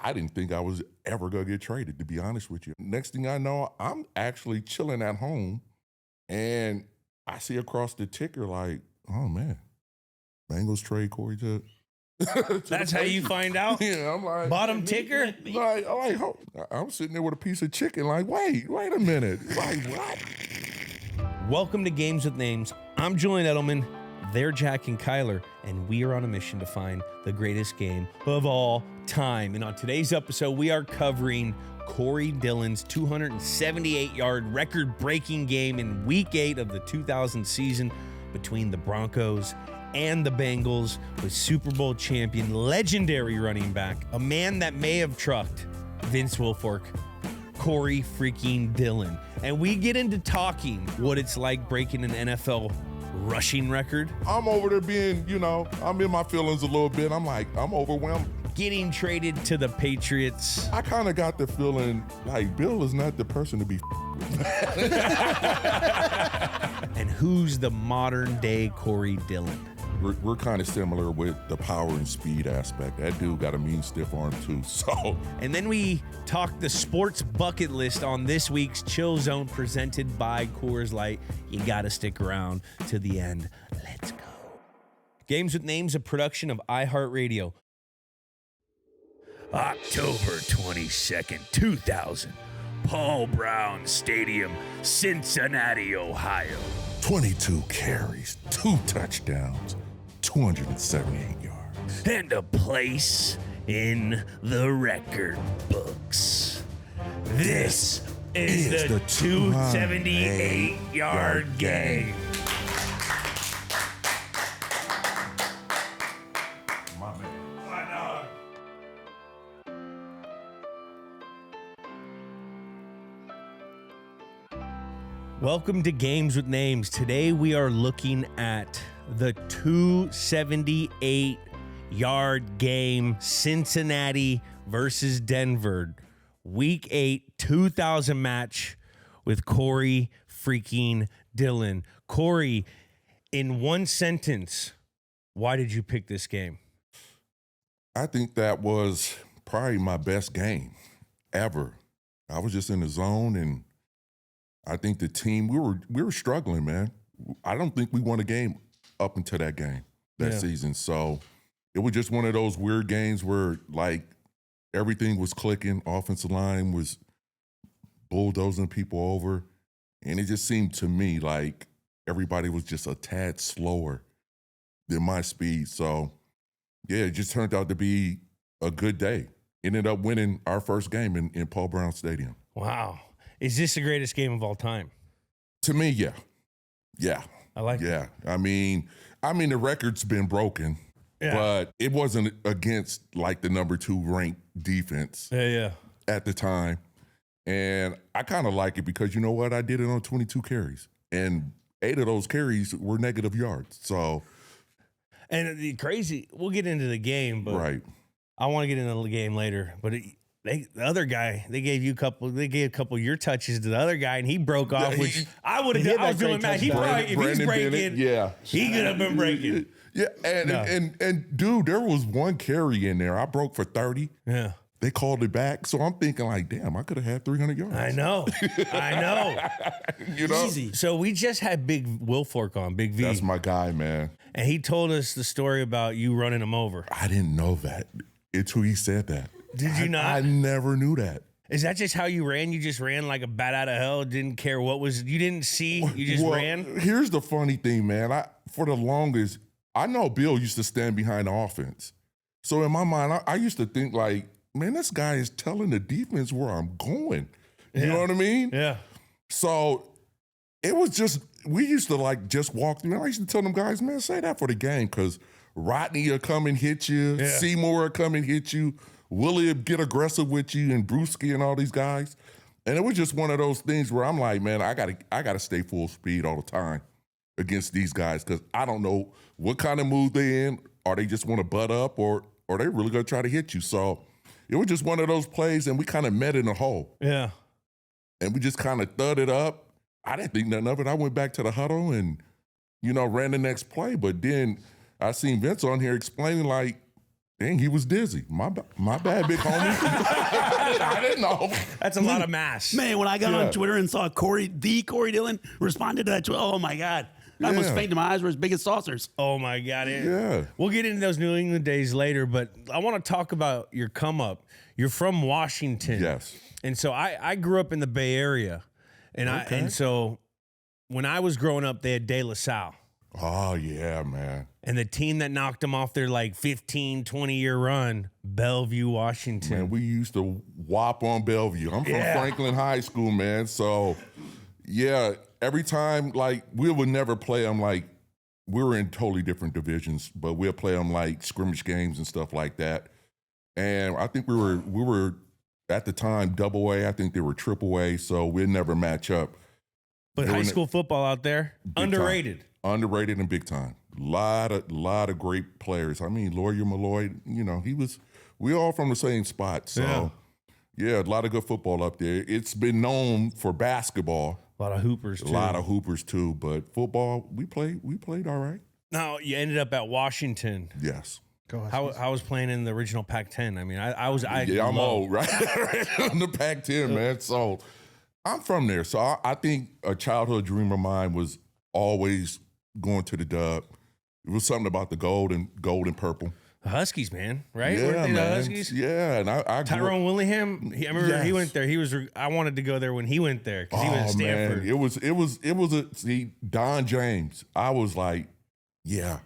I didn't think I was ever going to get traded, to be honest with you. Next thing I know, I'm actually chilling at home, and I see across the ticker like, oh, man, Bengals trade Corey to That's how you find out? Yeah, I'm like. Bottom ticker? I'm sitting there with a piece of chicken like, wait a minute. Like, what? Welcome to Games with Names. I'm Julian Edelman. They're Jack and Kyler, and we are on a mission to find the greatest game of all time. And on today's episode, we are covering Corey Dillon's 278-yard record-breaking game in Week 8 of the 2000 season between the Broncos and the Bengals with Super Bowl champion, legendary running back, a man that may have trucked Vince Wilfork, Corey freaking Dillon. And we get into talking what it's like breaking an NFL rushing record. I'm over there being, I'm in my feelings a little bit. I'm like, I'm overwhelmed. Getting traded to the Patriots. I kind of got the feeling like Bill is not the person to be with. And who's the modern day Corey Dillon? We're kind of similar with the power and speed aspect. That dude got a mean stiff arm too, so. And then we talk the sports bucket list on this week's Chill Zone presented by Coors Light. You got to stick around to the end. Let's go. Games with Names, a production of iHeartRadio. October 22nd, 2000. Paul Brown Stadium, Cincinnati, Ohio. 22 carries, 2 touchdowns, 278 yards. And a place in the record books. This is the 278-yard game. My man. Welcome to Games with Names. Today we are looking at the 278-yard game, Cincinnati versus Denver, Week 8, 2000 match with Corey freaking Dillon. Corey, in one sentence, why did you pick this game? I think that was probably my best game ever. I was just in the zone, and I think the team, we were struggling, man. I don't think we won a game up until that game, that season. So it was just one of those weird games where, like, everything was clicking. Offensive line was bulldozing people over. And it just seemed to me like everybody was just a tad slower than my speed. So, yeah, it just turned out to be a good day. Ended up winning our first game in Paul Brown Stadium. Wow. Is this the greatest game of all time? To me, yeah. Yeah. I like it. I mean, the record's been broken, but it wasn't against like the number 2 ranked defense at the time. And I kind of like it because you know what? I did it on 22 carries, and 8 of those carries were negative yards. So, and the crazy, we'll get into the game, but right. I want to get into the game later, but the other guy, they gave a couple of your touches to the other guy, and he broke off, which I would have. I was doing mad. He probably, if he's breaking, he could have been breaking. Yeah, and dude, there was one carry in there. I broke for 30. Yeah. They called it back, so I'm thinking like, damn, I could have had 300 yards. I know. Easy. So we just had Big Wilfork on, Big V. That's my guy, man. And he told us the story about you running him over. I didn't know that until he said that. Did you not? I never knew that. Is that just how you ran? You just ran like a bat out of hell? Didn't care what was, you didn't see? You just ran? Here's the funny thing, man. For the longest, I know Bill used to stand behind the offense. So in my mind, I used to think like, man, this guy is telling the defense where I'm going. You know what I mean? Yeah. So it was just, we used to like just walk through. And I used to tell them guys, man, say that for the game because Rodney will come and hit you. Yeah. Seymour will come and hit you. Willie would get aggressive with you, and Brewski and all these guys. And it was just one of those things where I'm like, man, I gotta stay full speed all the time against these guys because I don't know what kind of mood they in. Are they just want to butt up or are they really gonna try to hit you? So it was just one of those plays, and we kind of met in a hole. Yeah. And we just kind of thudded up. I didn't think nothing of it. I went back to the huddle and, ran the next play. But then I seen Vince on here explaining like, And he was dizzy. My bad, big homie. I didn't know. That's a lot of mass. Man, when I got on Twitter and saw Corey Dillon responded to that tweet, oh my God. I almost fainted. My eyes were as big as saucers. Oh my God. Yeah. We'll get into those New England days later, but I want to talk about your come up. You're from Washington. Yes. And so I grew up in the Bay Area. And so when I was growing up, they had De La Salle. Oh, yeah, man. And the team that knocked them off their like 15, 20-year run, Bellevue, Washington. Man, we used to whop on Bellevue. I'm from Franklin High School, man. So, yeah, every time, like, we would never play them like, we were in totally different divisions, but we'll play them like scrimmage games and stuff like that. And I think we were at the time double A. I think they were triple A, so we'd never match up. But high school football out there, underrated. Time. Underrated and big time. Lot of great players. I mean, Lawyer Malloy, we all from the same spot. So, yeah, a lot of good football up there. It's been known for basketball. A lot of hoopers, too. A lot of hoopers, too. But football, we played all right. Now, you ended up at Washington. Yes. How was playing in the original Pac-10? I mean, I'm old, right? In the Pac-10, man. So, I'm from there. So, I think a childhood dream of mine was always going to the Dub. It was something about the gold and purple. The Huskies, man, right? Yeah, Weren't they man. the Huskies? Yeah, and I Tyrone Willingham. I remember he went there. I wanted to go there when he went there because he was at Stanford. Man. Don James. I was like, yeah.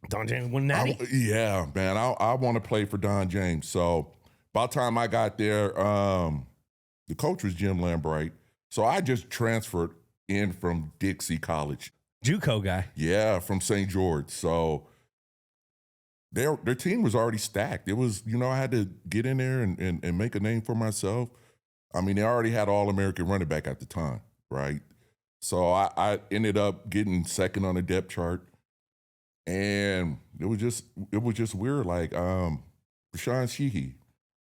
Don James won natty. Yeah, man. I want to play for Don James. So by the time I got there, the coach was Jim Lambright. So I just transferred in from Dixie College. JUCO guy. Yeah, from St. George. So their team was already stacked. It was, I had to get in there and make a name for myself. I mean, they already had All-American running back at the time, right? So I ended up getting second on the depth chart. And it was just weird. Like Rashawn Sheehy,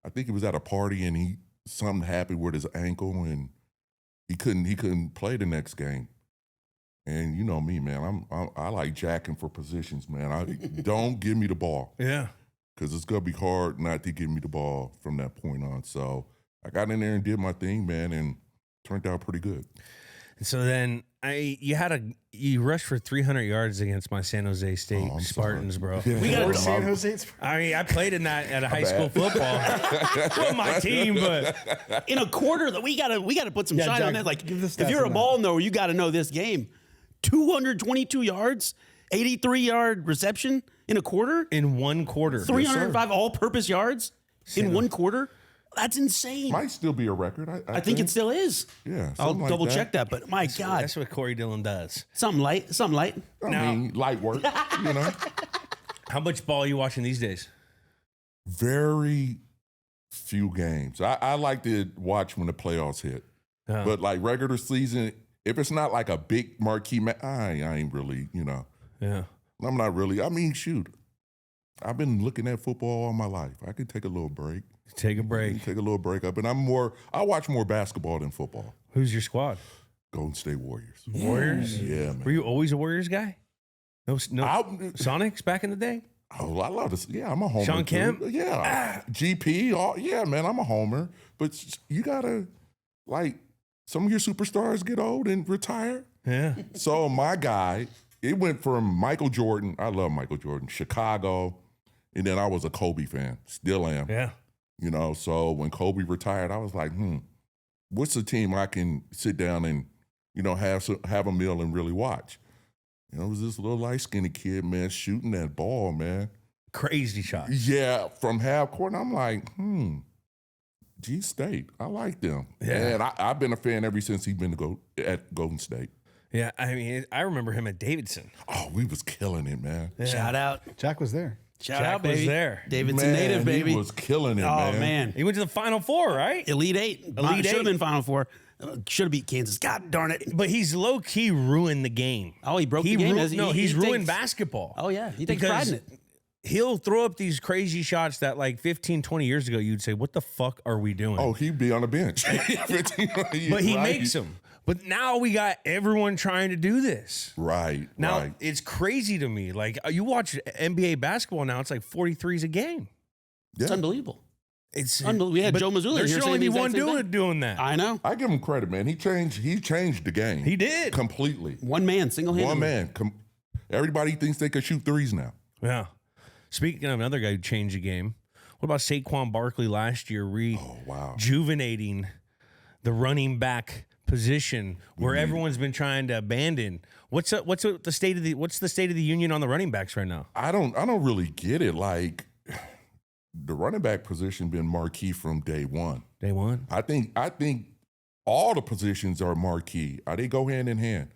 I think he was at a party and something happened with his ankle and he couldn't play the next game. And you know me, man, I like jacking for positions, man. Don't give me the ball. Yeah. Because it's going to be hard not to give me the ball from that point on. So I got in there and did my thing, man, and turned out pretty good. So then you rushed for 300 yards against my San Jose State Spartans, sorry. bro. Yeah. We got San Jose. I mean, I played in that at a high school football. Not my team, but in a quarter that we gotta put some shine Jack, on that. Like give the if stats you're a on ball knower, you got to know this game. 222 yards, 83-yard reception in a quarter, in one quarter. 305 all-purpose yards in one quarter. That's insane. Might still be a record. I think it still is. Yeah, I'll something like double that. check that. But my God, That's what Corey Dillon does. something light. I mean, light work, How much ball are you watching these days? Very few games. I like to watch when the playoffs hit. But like regular season, if it's not like a big marquee match, I ain't really, Yeah. I'm not really. I mean, shoot. I've been looking at football all my life. I could take a little break. Take a break. Take a little break up. And I watch more basketball than football. Who's your squad? Golden State Warriors. Warriors? Yeah, man. Were you always a Warriors guy? No Sonics back in the day? Oh, I love this. Yeah, I'm a homer. Sean Kemp? Yeah. GP. Yeah, man, I'm a homer. But you got to, some of your superstars get old and retire. Yeah. So my guy, it went from Michael Jordan. I love Michael Jordan. Chicago. And then I was a Kobe fan. Still am. Yeah. So when Kobe retired, I was like, what's a team I can sit down and, have a meal and really watch? It was this little light skinny kid, man, shooting that ball, man. Crazy shot. Yeah, from half court. And I'm like, G State. I like them. Yeah. And I've been a fan ever since he's been at Golden State. Yeah, I mean, I remember him at Davidson. Oh, we was killing it, man. Yeah. Shout out. Jack was there. Shout Jack out, baby. was there. Davidson Man, native, baby. He was killing it, oh, man. man. He went to the Final Four, right? Elite Eight. Elite Should have Eight. been Final Four. Should have beat Kansas. God darn it. But he's low-key ruined the game. Oh, he broke the game. He's He ruined takes- basketball. Oh, yeah. He takes pride in it. He'll throw up these crazy shots that 15, 20 years ago, you'd say, what the fuck are we doing? Oh, he'd be on the bench. But he makes them. But now we got everyone trying to do this. Right. Now, right. it's crazy to me. You watch NBA basketball now, it's like 43s a game. It's unbelievable. It's Unbelievable. We had but Joe Mazzulla there here should saying only be the one exact same thing. doing that. I know. I give him credit, man. He changed the game. He did. Completely. One man, single-handedly. One man. Everybody thinks they could shoot threes now. Yeah. Speaking of another guy who changed the game, what about Saquon Barkley last year rejuvenating the running back position where everyone's been trying to abandon? What's the state of the union on the running backs right now? I don't really get it. Like, the running back position been marquee from day one. Day one. I think all the positions are marquee. They go hand in hand.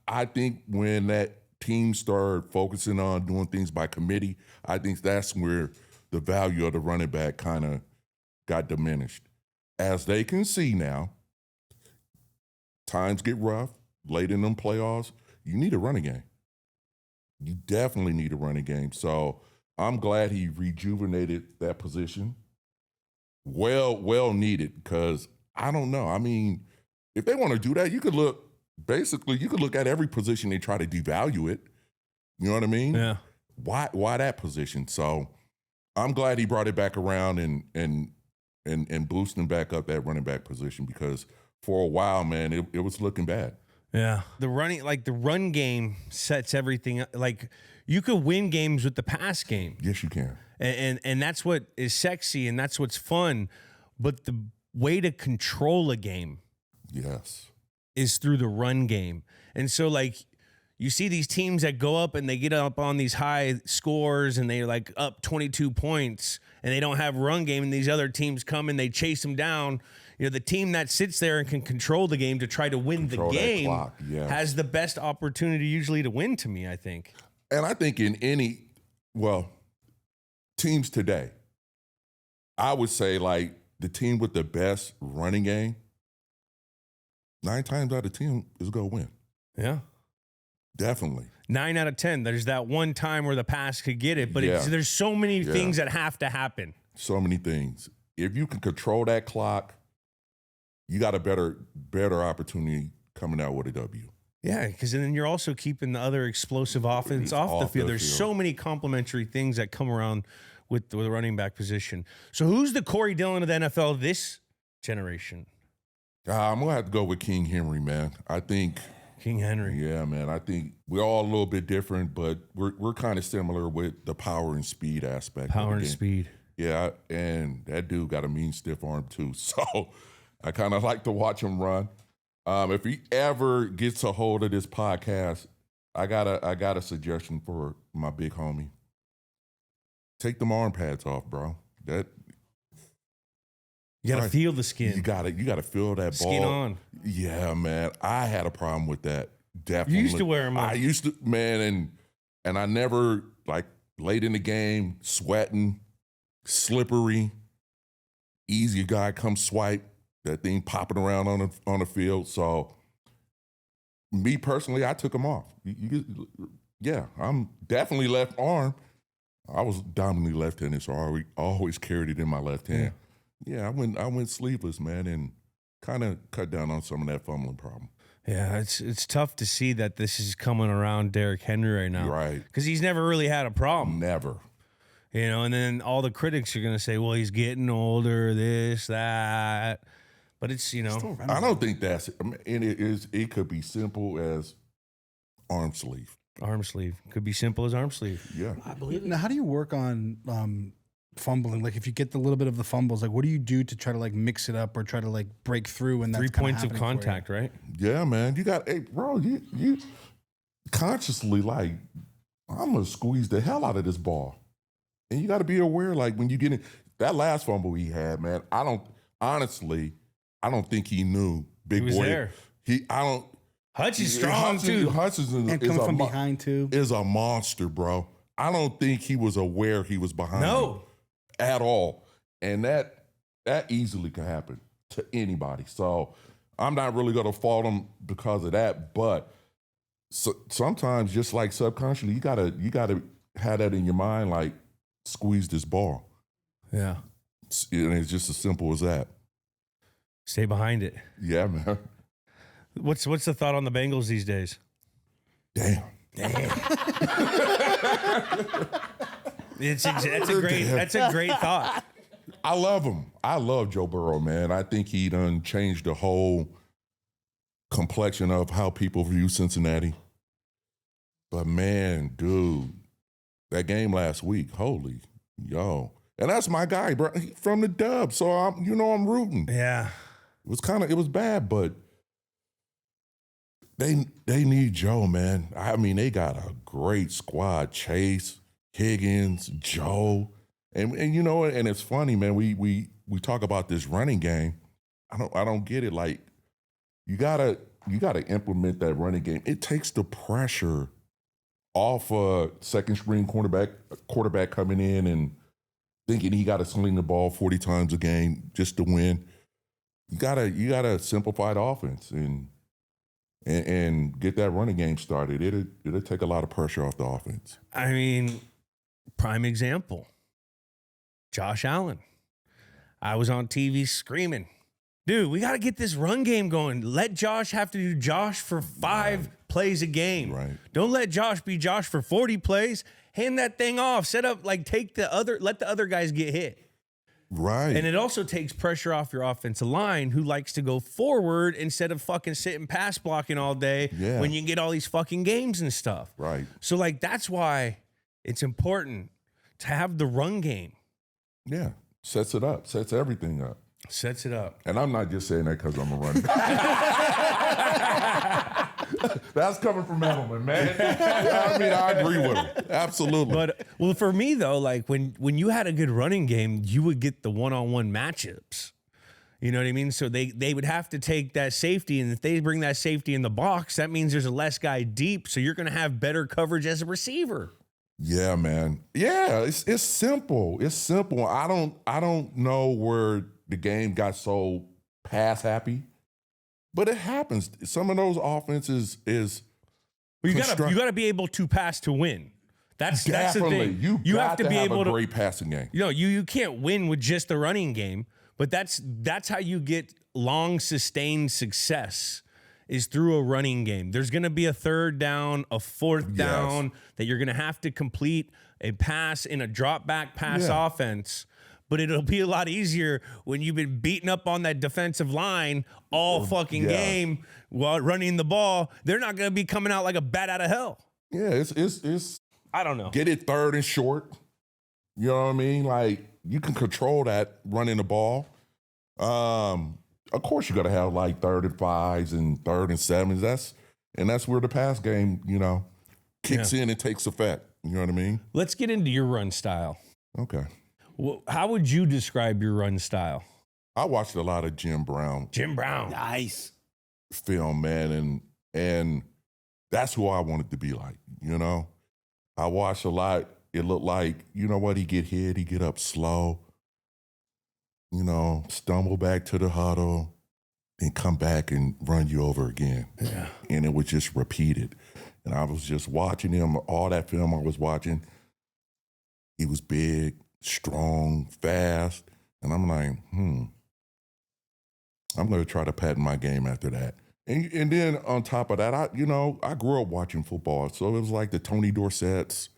I think when that team started focusing on doing things by committee, I think that's where the value of the running back kind of got diminished. As they can see now, times get rough, late in them playoffs, you need a running game. You definitely need a running game. So I'm glad he rejuvenated that position. Well needed, because I don't know. I mean, if they want to do that, you could look at every position and try to devalue it. You know what I mean? Yeah. Why that position? So I'm glad he brought it back around and boosting back up that running back position, because for a while, man, it was looking bad. Yeah. The run game sets everything up. Like, you could win games with the pass game. Yes, you can. And that's what is sexy and that's what's fun. But the way to control a game is through the run game. And so, like, you see these teams that go up and they get up on these high scores and they're like up 22 points and they don't have run game, and these other teams come and they chase them down. You know, the team that sits there and can control the game to try to win the game has the best opportunity usually to win, to me, I think. And I think in teams today, I would say, like, the team with the best running game, 9 times out of 10 is going to win. Yeah. Definitely. 9 out of 10. There's that one time where the pass could get it, but there's so many things that have to happen. So many things. If you can control that clock, you got a better opportunity coming out with a W. Yeah, because then you're also keeping the other explosive offense off the field. There's so many complementary things that come around with the running back position. So who's the Corey Dillon of the NFL this generation? I'm going to have to go with King Henry, man. I think King Henry. Yeah, man. I think we're all a little bit different, but we're kind of similar with the power and speed aspect. Power and speed. Yeah, and that dude got a mean stiff arm too. So I kind of like to watch him run. If he ever gets a hold of this podcast, I got a suggestion for my big homie. Take them arm pads off, bro. You got to feel the skin. You got to feel that ball. Skin on. Yeah, man. I had a problem with that. Definitely. You used to wear them on. I used to, man, and I never, like, late in the game, sweating, slippery, easy guy come swipe, that thing popping around on the field. So, me personally, I took them off. Yeah, I'm definitely left arm. I was dominantly left-handed, so I always carried it in my left hand. Yeah, I went sleeveless, man, and kind of cut down on some of that fumbling problem. Yeah, it's tough to see that this is coming around Derrick Henry right now. Right. Because he's never really had a problem. Never. You know, and then all the critics are going to say, well, he's getting older, this, that. But it's, you know. I don't think that's it. I mean, it could be simple as arm sleeve. Arm sleeve. Could be simple as arm sleeve. Yeah. I believe it. Now, how do you work on fumbling? Like, if you get the little bit of the fumbles, like, what do you do to try to, like, mix it up or try to, like, break through when that's 3 points of happening contact, right? Yeah, man. You got, hey, bro, you consciously, like, I'm going to squeeze the hell out of this ball. And you got to be aware, like, when you get in, that last fumble he had, man, I don't think he knew Big He was Boy. there. Hutch is strong, too. Hutch and coming from behind, too. Is a monster, bro. I don't think he was aware he was behind him at all. And that easily could happen to anybody. So I'm not really going to fault him because of that. But sometimes, just like subconsciously, you gotta have that in your mind, like, squeeze this ball. Yeah. And it's just as simple as that. Stay behind it. Yeah, man. What's the thought on the Bengals these days? Damn. That's a great thought. I love him. I love Joe Burrow, man. I think he done changed the whole complexion of how people view Cincinnati. But man, dude, that game last week, holy, yo. And that's my guy, bro, from the dub. So I'm rooting. Yeah. It was bad, but they need Joe, man. I mean, they got a great squad. Chase, Higgins, Joe. And and it's funny, man, we talk about this running game. I don't get it. Like, you gotta implement that running game. It takes the pressure off a second string quarterback coming in and thinking he got to sling the ball 40 times a game just to win. You gotta simplify the offense and get that running game started. It'll take a lot of pressure off the offense. I mean, prime example, Josh Allen. I was on TV screaming, dude, we got to get this run game going. Let Josh have to do Josh for 5 plays a game. Right. Don't let Josh be Josh for 40 plays. Hand that thing off. Set up, let the other guys get hit. Right. And it also takes pressure off your offensive line, who likes to go forward instead of fucking sitting pass blocking all day when you can get all these fucking games and stuff. Right. So, that's why it's important to have the run game. Yeah. Sets it up. Sets everything up. Sets it up. And I'm not just saying that because I'm a running back. That's coming from Edelman, man. I mean, I agree with him. Absolutely. But, for me, though, when you had a good running game, you would get the one-on-one matchups. You know what I mean? So they would have to take that safety, and if they bring that safety in the box, that means there's a less guy deep, so you're going to have better coverage as a receiver. Yeah, man. Yeah, it's simple. It's simple. I don't know where the game got so pass happy, but it happens. Some of those offenses is you gotta be able to pass to win. That's the thing. You have to be able to great passing game. You can't win with just the running game, but that's how you get long sustained success. Is through a running game. There's going to be a third down, a fourth down that you're going to have to complete a pass in a drop back pass offense. But it'll be a lot easier when you've been beating up on that defensive line all fucking game while running the ball. They're not going to be coming out like a bat out of hell. Yeah, it's I don't know. Get it third and short. You know what I mean? Like, you can control that running the ball. Of course, you got to have like 3rd and 5s and 3rd and 7s. That's where the pass game, kicks in and takes effect. You know what I mean? Let's get into your run style. Okay. Well, how would you describe your run style? I watched a lot of Jim Brown Nice. film, man, and that's who I wanted to be like. I watched a lot. It looked like, he get hit, he get up slow. Stumble back to the huddle, and come back and run you over again. Yeah. And it was just repeated. And I was just watching him, all that film I was watching. He was big, strong, fast. And I'm like, I'm going to try to patent my game after that. And then on top of that, I grew up watching football. So it was like the Tony Dorsetts.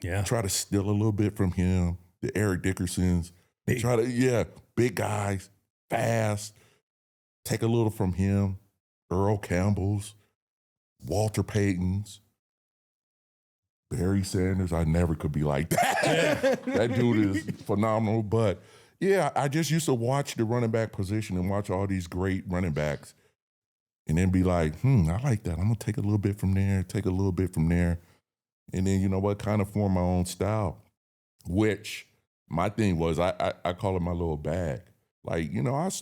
Yeah. Try to steal a little bit from him. The Eric Dickersons. Big guys, fast. Take a little from him. Earl Campbell's, Walter Payton's, Barry Sanders. I never could be like that. That dude is phenomenal. But yeah, I just used to watch the running back position and watch all these great running backs and then be like, I like that. I'm going to take a little bit from there, take a little bit from there. And then, kind of form my own style, which my thing was I call it my little bag. Like,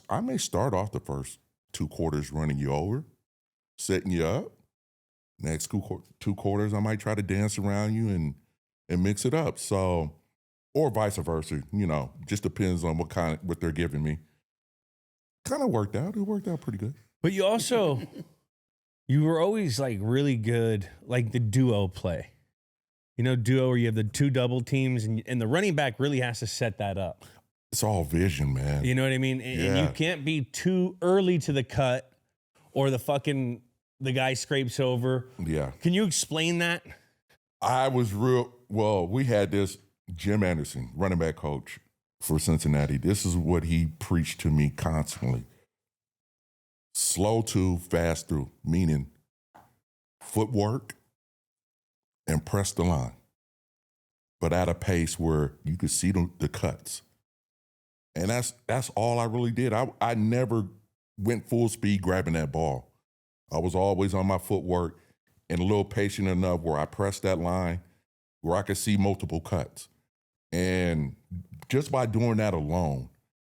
I may start off the first 2 quarters running you over, setting you up. Next 2 quarters, I might try to dance around you and mix it up. So, or vice versa, just depends on what they're giving me. Kind of worked out. It worked out pretty good. But you also, you were always like really good, like the duo play. Duo where you have the 2 double teams and the running back really has to set that up. It's all vision, man. You know what I mean? And you can't be too early to the cut or the guy scrapes over. Yeah. Can you explain that? We had this Jim Anderson, running back coach for Cincinnati, this is what he preached to me constantly. Slow to, fast through, meaning footwork and press the line, but at a pace where you could see the cuts. And that's all I really did. I never went full speed grabbing that ball. I was always on my footwork and a little patient enough where I pressed that line where I could see multiple cuts. And just by doing that alone,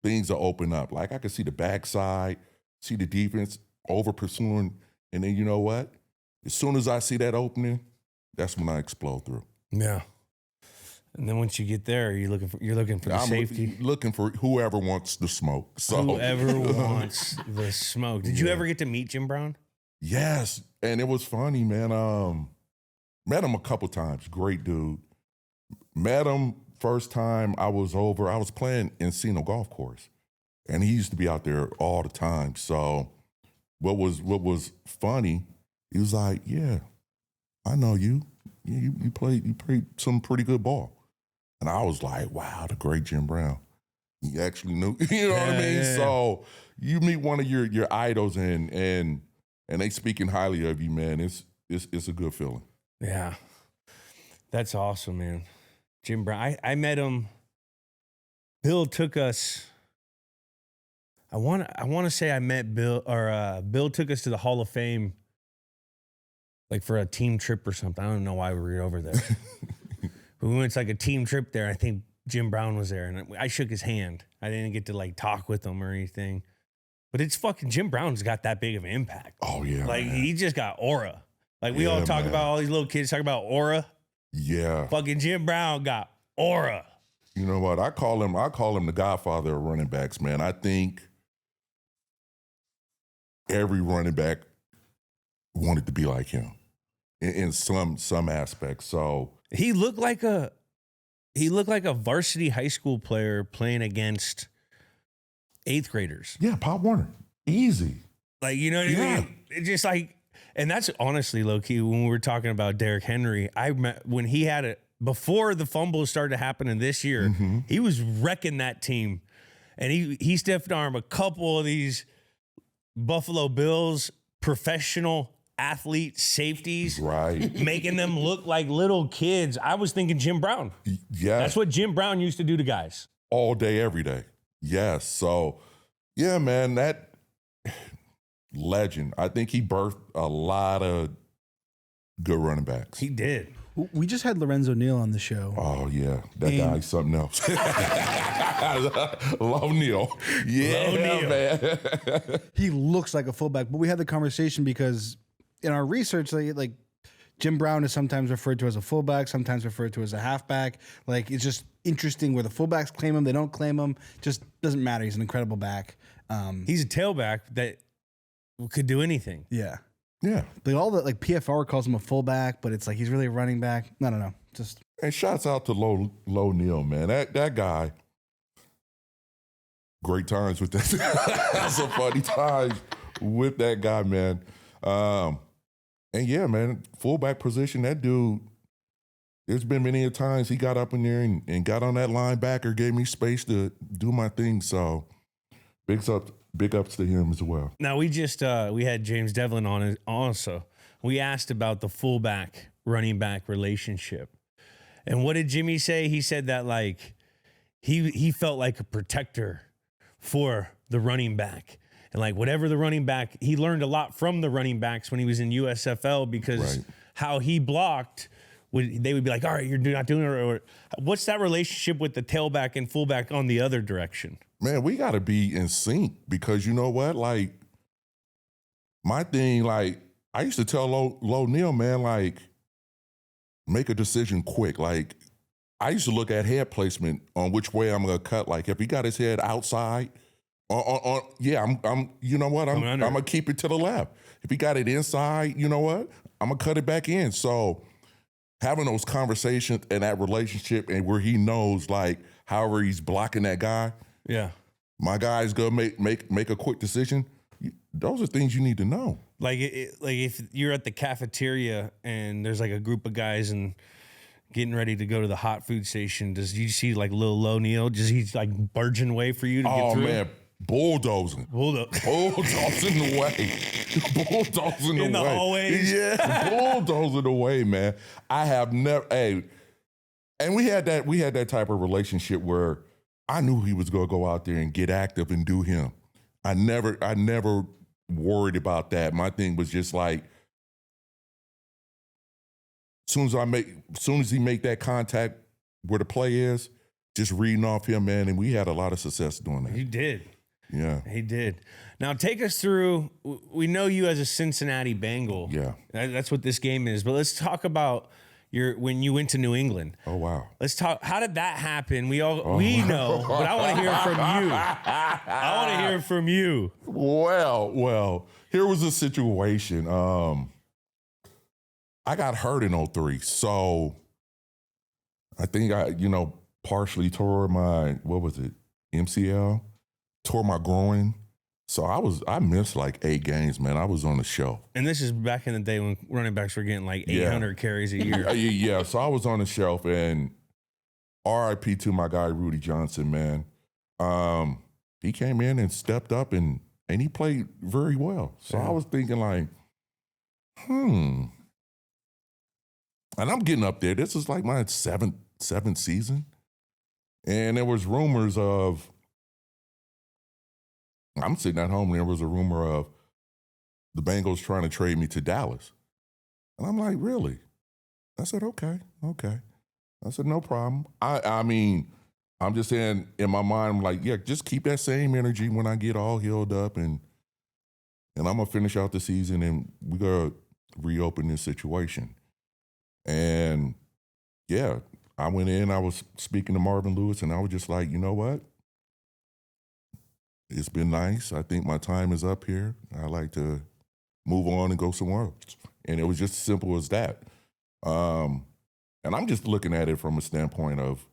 things will open up. Like I could see the backside, see the defense over pursuing, and then you know what? As soon as I see that opening, that's when I explode through. Yeah. And then once you get there, you're looking for the safety. Looking for whoever wants the smoke. So whoever wants the smoke. Did you ever get to meet Jim Brown? Yes, and it was funny, man. Met him a couple times. Great dude. Met him first time I was playing Encino Golf Course, and he used to be out there all the time. So what was funny, he was like, "Yeah, I know you. You played some pretty good ball." And I was like, "Wow, the great Jim Brown. He actually knew." You know what I mean? Yeah. So you meet one of your idols and they speaking highly of you, man. It's a good feeling. Yeah, that's awesome, man. Jim Brown. I met him. Bill took us. I want to say I met Bill, or Bill took us to the Hall of Fame, like for a team trip or something. I don't know why we were over there. But we went to like a team trip there. I think Jim Brown was there, and I shook his hand. I didn't get to like talk with him or anything. But it's fucking Jim Brown's got that big of an impact. Oh yeah, like man. He just got aura. Like we all talk about, all these little kids talk about aura. Yeah, fucking Jim Brown got aura. You know what? I call him the godfather of running backs, man. I think every running back wanted to be like him in some aspects. So he looked like a varsity high school player playing against 8th graders. Yeah, Pop Warner. Easy. Like, you know what I mean? It's just like, and that's honestly low key when we were talking about Derrick Henry. When he had it before the fumbles started happening this year, he was wrecking that team. And he stiff armed a couple of these Buffalo Bills professional athlete safeties, right? Making them look like little kids. I was thinking Jim Brown. Yeah. That's what Jim Brown used to do to guys. All day, every day. Yes. So, yeah, man, that legend. I think he birthed a lot of good running backs. He did. We just had Lorenzo Neal on the show. Oh, yeah. That guy's something else. Love Neal. Yeah, Neal. Man. He looks like a fullback. But we had the conversation because in our research, like Jim Brown is sometimes referred to as a fullback, sometimes referred to as a halfback. Like, it's just interesting where the fullbacks claim him, they don't claim him. Just doesn't matter. He's an incredible back. He's a tailback that could do anything. Yeah. Yeah. Like PFR calls him a fullback, but it's like he's really a running back. I don't know. Just. And shouts out to Low Neal, man. That guy. Great times with that. Some funny times with that guy, man. And yeah, man, fullback position, that dude, there's been many times he got up in there and got on that linebacker, gave me space to do my thing. So big ups to him as well. Now, we just we had James Devlin on it also. We asked about the fullback running back relationship. And what did Jimmy say? He said that like he felt like a protector for the running back. And like whatever the running back, he learned a lot from the running backs when he was in USFL because how he blocked, they would be like, all right, you're not doing it. Or, what's that relationship with the tailback and fullback on the other direction? Man, we got to be in sync because you know what? Like, my thing, like, I used to tell Low Neal, man, like, make a decision quick. Like, I used to look at head placement on which way I'm going to cut. Like, if he got his head outside, I'm you know what? I'm going to keep it to the left. If he got it inside, you know what? I'm going to cut it back in. So having those conversations and that relationship and where he knows, like, however he's blocking that guy, yeah, my guy's gonna make a quick decision. Those are things you need to know. Like if you're at the cafeteria and there's like a group of guys and getting ready to go to the hot food station, does you see like Lil Neal? Just he's like barging way for you to get through? Oh man, bulldozing the way, bulldozing in the way. hallways. Yeah, bulldozing the way, man. I have never. Hey, and we had that type of relationship where I knew he was gonna go out there and get active and do him. I never worried about that. My thing was just like, soon as he make that contact where the play is, just reading off him, man. And we had a lot of success doing that. He did. Yeah. He did. Now take us through, we know you as a Cincinnati Bengal. Yeah. That's what this game is. But let's talk about when you went to New England. Oh, wow. Let's talk, how did that happen? We know, but I want to hear it from you. I want to hear it from you. Well, here was the situation. I got hurt in 2003, so I think I, partially tore my, MCL, tore my groin. So I missed like 8 games, man. I was on the shelf. And this is back in the day when running backs were getting like 800 carries a year. Yeah, so I was on the shelf, and RIP to my guy, Rudy Johnson, man. He came in and stepped up, and he played very well. So I was thinking like, and I'm getting up there. This is like my seventh season. And there was rumors of, I'm sitting at home and there was a rumor of the Bengals trying to trade me to Dallas. And I'm like, really? I said, okay. I said, no problem. I mean, I'm just saying in my mind, I'm like, yeah, just keep that same energy when I get all healed up, and I'm going to finish out the season, and we're going to reopen this situation. And yeah, I went in, I was speaking to Marvin Lewis, and I was just like, you know what? It's been nice. I think my time is up here. I like to move on and go somewhere else. And it was just as simple as that. And I'm just looking at it from a standpoint of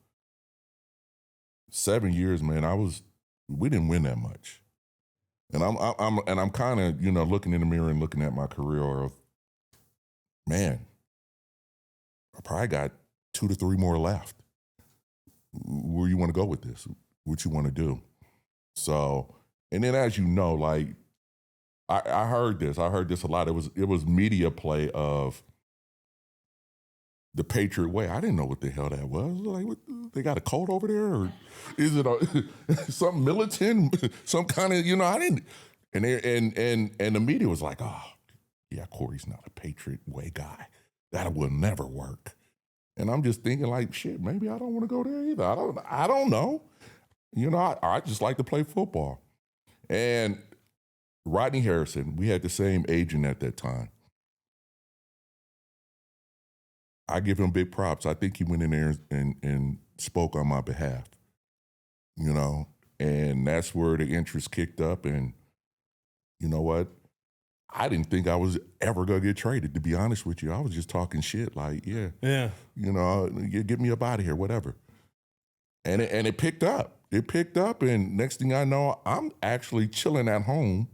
7 years, man. We didn't win that much. And I'm kind of, looking in the mirror and looking at my career of, man, I probably got 2 to 3 more left. Where you want to go with this? What you want to do? So, and then as you know, like, I heard this a lot. It was media play of the Patriot Way. I didn't know what the hell that was. Like, what, they got a cult over there, or is it something militant? Some kind of, I didn't. And the media was like, oh, yeah, Corey's not a Patriot Way guy. That will never work. And I'm just thinking like, shit, maybe I don't want to go there either. I don't know. I just like to play football. And Rodney Harrison, we had the same agent at that time. I give him big props. I think he went in there and spoke on my behalf, and that's where the interest kicked up. And you know what? I didn't think I was ever going to get traded, to be honest with you. I was just talking shit like, yeah. Get me up out of here, whatever. And it picked up. It picked up, and next thing I know, I'm actually chilling at home,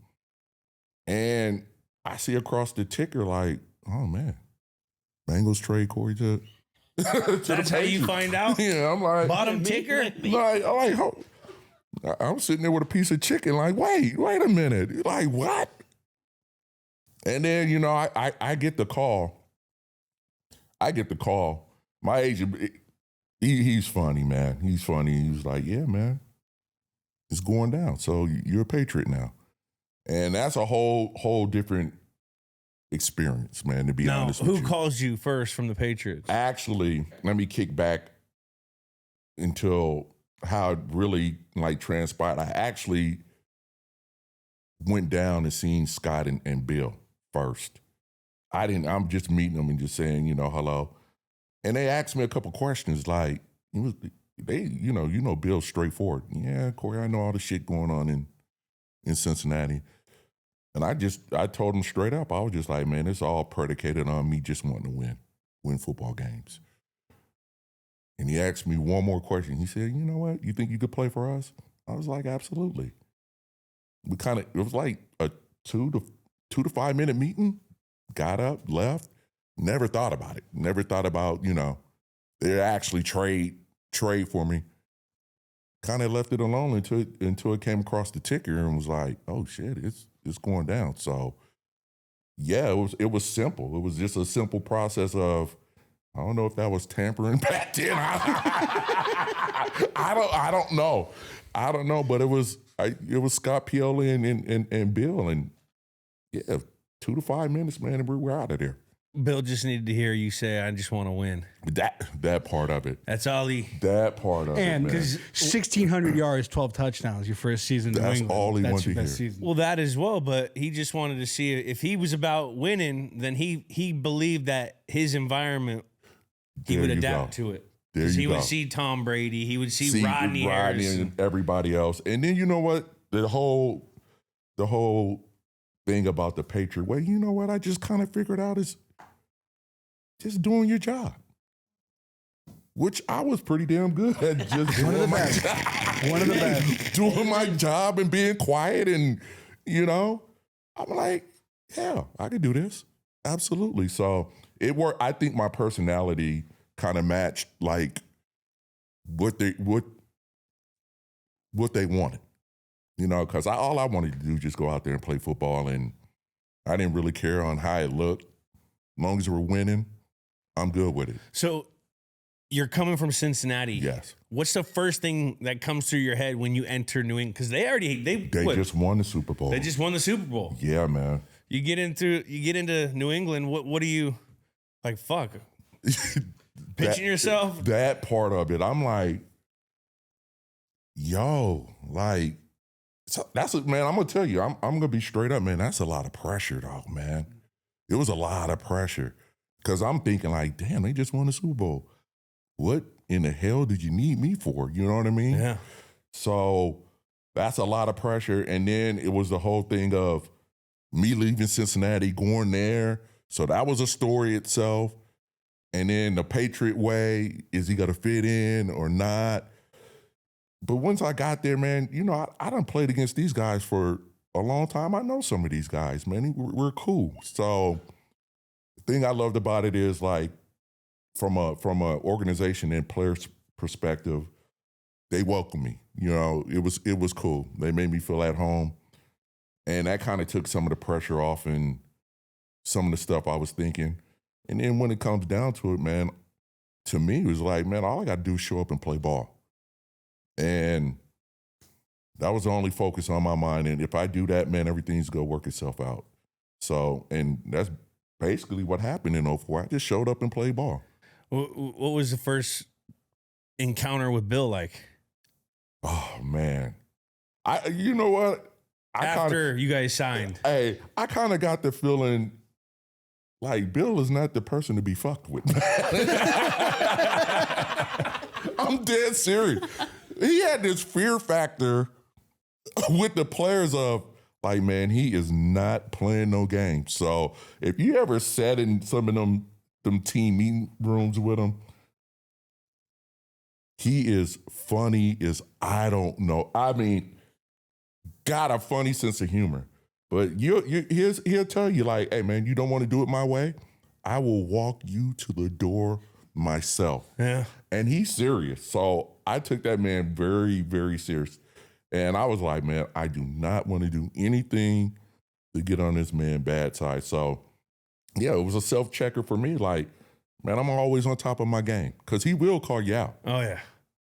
and I see across the ticker like, oh, man, Bengals trade Corey to That's how you find out? Yeah, I'm like. Bottom ticker? I'm sitting there with a piece of chicken like, wait a minute. Like, what? And then, I get the call. My agent, he's funny, man. He's funny. He was like, yeah, man, it's going down. So you're a Patriot now. And that's a whole different experience, man, to be honest with you. Who calls you first from the Patriots? Actually, let me kick back until how it really transpired. I actually went down and seen Scott and Bill first. I'm just meeting them and just saying, hello. And they asked me a couple questions like, Bill's straightforward. Yeah, Corey, I know all the shit going on in Cincinnati. And I told him straight up, I was just like, man, it's all predicated on me just wanting to win football games. And he asked me one more question. He said, you know what? You think you could play for us? I was like, absolutely. It was like a 2 to 5 minute meeting. Got up, left. Never thought about it. Never thought about, they actually trade for me. Kind of left it alone until it came across the ticker and was like, oh shit, it's going down. So yeah, it was simple. It was just a simple process of, I don't know if that was tampering back then. I don't know. I don't know, but it was Scott Pioli and Bill, and yeah, 2 to 5 minutes, man, and we're out of there. Bill just needed to hear you say, I just want to win. That part of it. That's all he... That part of And it, man. 1,600 yards, 12 touchdowns, your first season in New That's England. all he wanted to your hear. best season. Well, that as well, but he just wanted to see if he was about winning, then he believed that his environment, he There would you adapt go. to it. There Because you he go. would see Tom Brady, he would see Rodney Harrison. and everybody else. And then you know what? The whole thing about the Patriot Way, you know what I just kind of figured out is just doing your job. Which I was pretty damn good at just doing my job. One of the best. Doing my job and being quiet and, I'm like, yeah, I could do this. Absolutely. So it worked. I think my personality kind of matched like what they wanted, because all I wanted to do was just go out there and play football, and I didn't really care on how it looked. As long as we're winning, I'm good with it. So you're coming from Cincinnati. Yes. What's the first thing that comes through your head when you enter New England? Because they Just won the Super Bowl. They just won the Super Bowl. Yeah, man. You get into New England. What do you like? Fuck. Pitching yourself. That part of it, I'm like, yo, like, so that's it, man. I'm gonna tell you, I'm gonna be straight up, man. That's a lot of pressure, dog, man. It was a lot of pressure because I'm thinking like, damn, they just won the Super Bowl. What in the hell did you need me for? You know what I mean? Yeah. So that's a lot of pressure. And then it was the whole thing of me leaving Cincinnati, going there. So that was a story itself. And then the Patriot Way, is he going to fit in or not? But once I got there, man, I done played against these guys for a long time. I know some of these guys, man. We're cool. So the thing I loved about it is like, from a organization and players' perspective, they welcomed me. It was cool. They made me feel at home. And that kind of took some of the pressure off and some of the stuff I was thinking. And then when it comes down to it, man, to me, it was like, man, all I got to do is show up and play ball. And that was the only focus on my mind. And if I do that, man, everything's going to work itself out. So, and that's basically what happened in 2004. I just showed up and played ball. What was the first encounter with Bill like? Oh, man. You know what? After you guys signed. Hey, I kind of got the feeling like Bill is not the person to be fucked with. I'm dead serious. He had this fear factor with the players of like, man, he is not playing no games. So if you ever sat in some of them team meeting rooms with him, he is funny as I don't know. I mean, got a funny sense of humor. But he'll tell you like, hey, man, you don't want to do it my way? I will walk you to the door myself. Yeah. And he's serious. So I took that man very, very serious. And I was like, man, I do not want to do anything to get on this man's bad side. So, yeah, it was a self-checker for me. Like, man, I'm always on top of my game because he will call you out. Oh, yeah.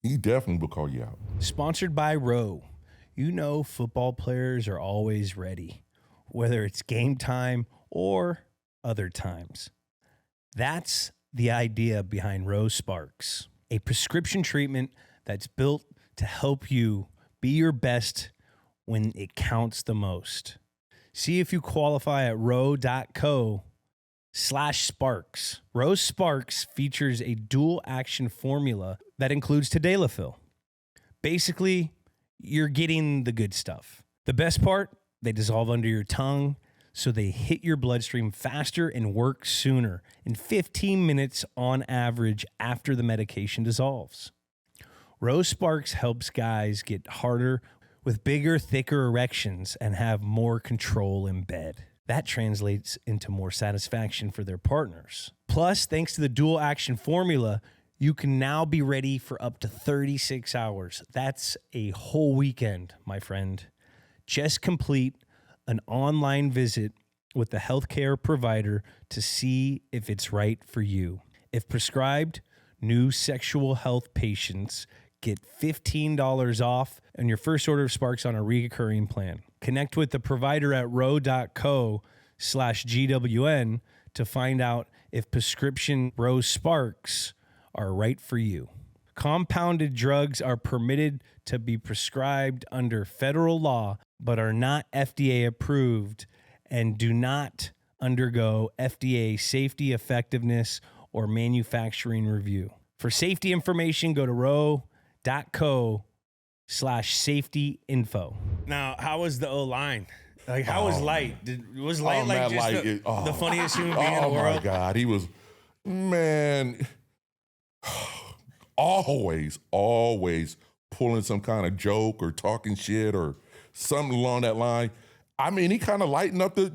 He definitely will call you out. Sponsored by Roe. Football players are always ready, whether it's game time or other times. That's the idea behind Rose Sparks, a prescription treatment that's built to help you be your best when it counts the most. See if you qualify at row.co/sparks. Rose Sparks features a dual action formula that includes tadalafil. Basically, you're getting the good stuff. The best part, they dissolve under your tongue, so they hit your bloodstream faster and work sooner, in 15 minutes on average after the medication dissolves. Rose Sparks helps guys get harder with bigger, thicker erections and have more control in bed. That translates into more satisfaction for their partners. Plus, thanks to the dual action formula, You can now be ready for up to 36 hours. That's a whole weekend, my friend. Just complete an online visit with the healthcare provider to see if it's right for you. If prescribed, new sexual health patients get $15 off on your first order of Sparks on a recurring plan. Connect with the provider at ro.co/GWN to find out if prescription Rose Sparks are right for you. Compounded drugs are permitted to be prescribed under federal law, but are not FDA approved and do not undergo FDA safety, effectiveness, or manufacturing review. For safety information, go to ro.co/safety info. Now, how was the O-line? Like, how was Light? Was Light like just the funniest human being in the world? Oh, my God. He was, man, always pulling some kind of joke or talking shit or something along that line. I mean, he kind of lightened up the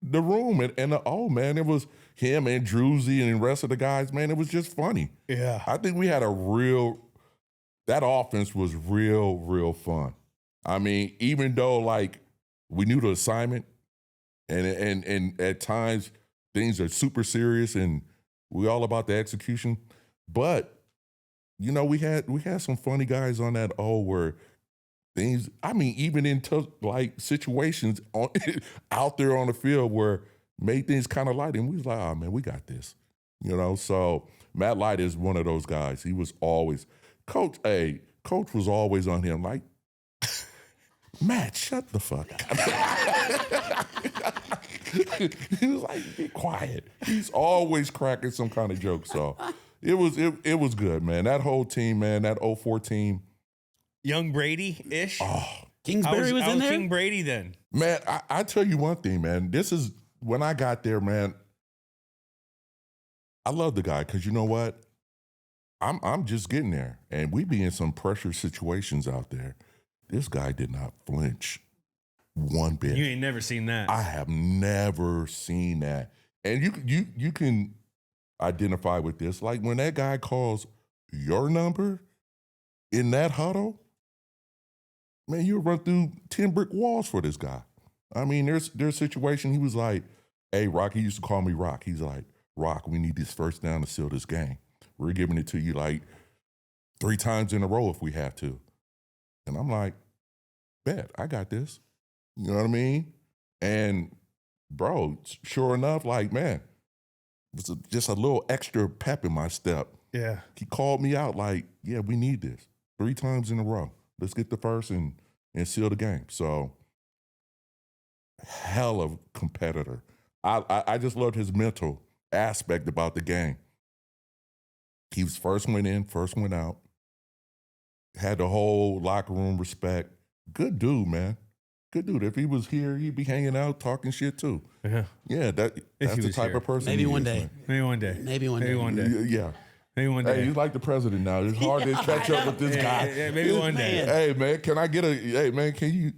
room. And it was him and Druzy and the rest of the guys, man. It was just funny. Yeah. I think we had that offense was real fun. I mean, even though, like, we knew the assignment and at times things are super serious and we're all about the execution, but, we had some funny guys on that where things, I mean, even into like situations out there on the field where made things kind of light, and we was like, oh man, we got this, So Matt Light is one of those guys. He was always Coach was always on him like, Matt, shut the fuck up. He was like, be quiet. He's always cracking some kind of joke. So it was good, man. That whole team, man, that 04 team. Young Brady-ish? Oh, Kingsbury was in there? King Brady then? Man, I tell you one thing, man. This is, when I got there, man, I love the guy because you know what? I'm just getting there. And we be in some pressure situations out there. This guy did not flinch one bit. You ain't never seen that. I have never seen that. And you can identify with this. Like when that guy calls your number in that huddle, man, you'll run through 10 brick walls for this guy. I mean, there's a situation, he was like, hey, Rock, he used to call me Rock. He's like, Rock, we need this first down to seal this game. We're giving it to you like 3 times in a row if we have to. And I'm like, bet, I got this. You know what I mean? And, bro, sure enough, like, man, it was just a little extra pep in my step. Yeah. He called me out like, yeah, we need this 3 times in a row. Let's get the first and seal the game. So, hell of a competitor. I just loved his mental aspect about the game. He was first went in, first went out. Had the whole locker room respect. Good dude, man. Good dude. If he was here, he'd be hanging out, talking shit too. Yeah. Yeah, that's the type of person. Maybe he one is, day. man. Maybe one day. Maybe one day. Maybe one day. Yeah. Maybe one day. Hey, he's like the president now. It's hard to catch up with this guy. Yeah, maybe one day. Hey, man, can I get hey, man, can you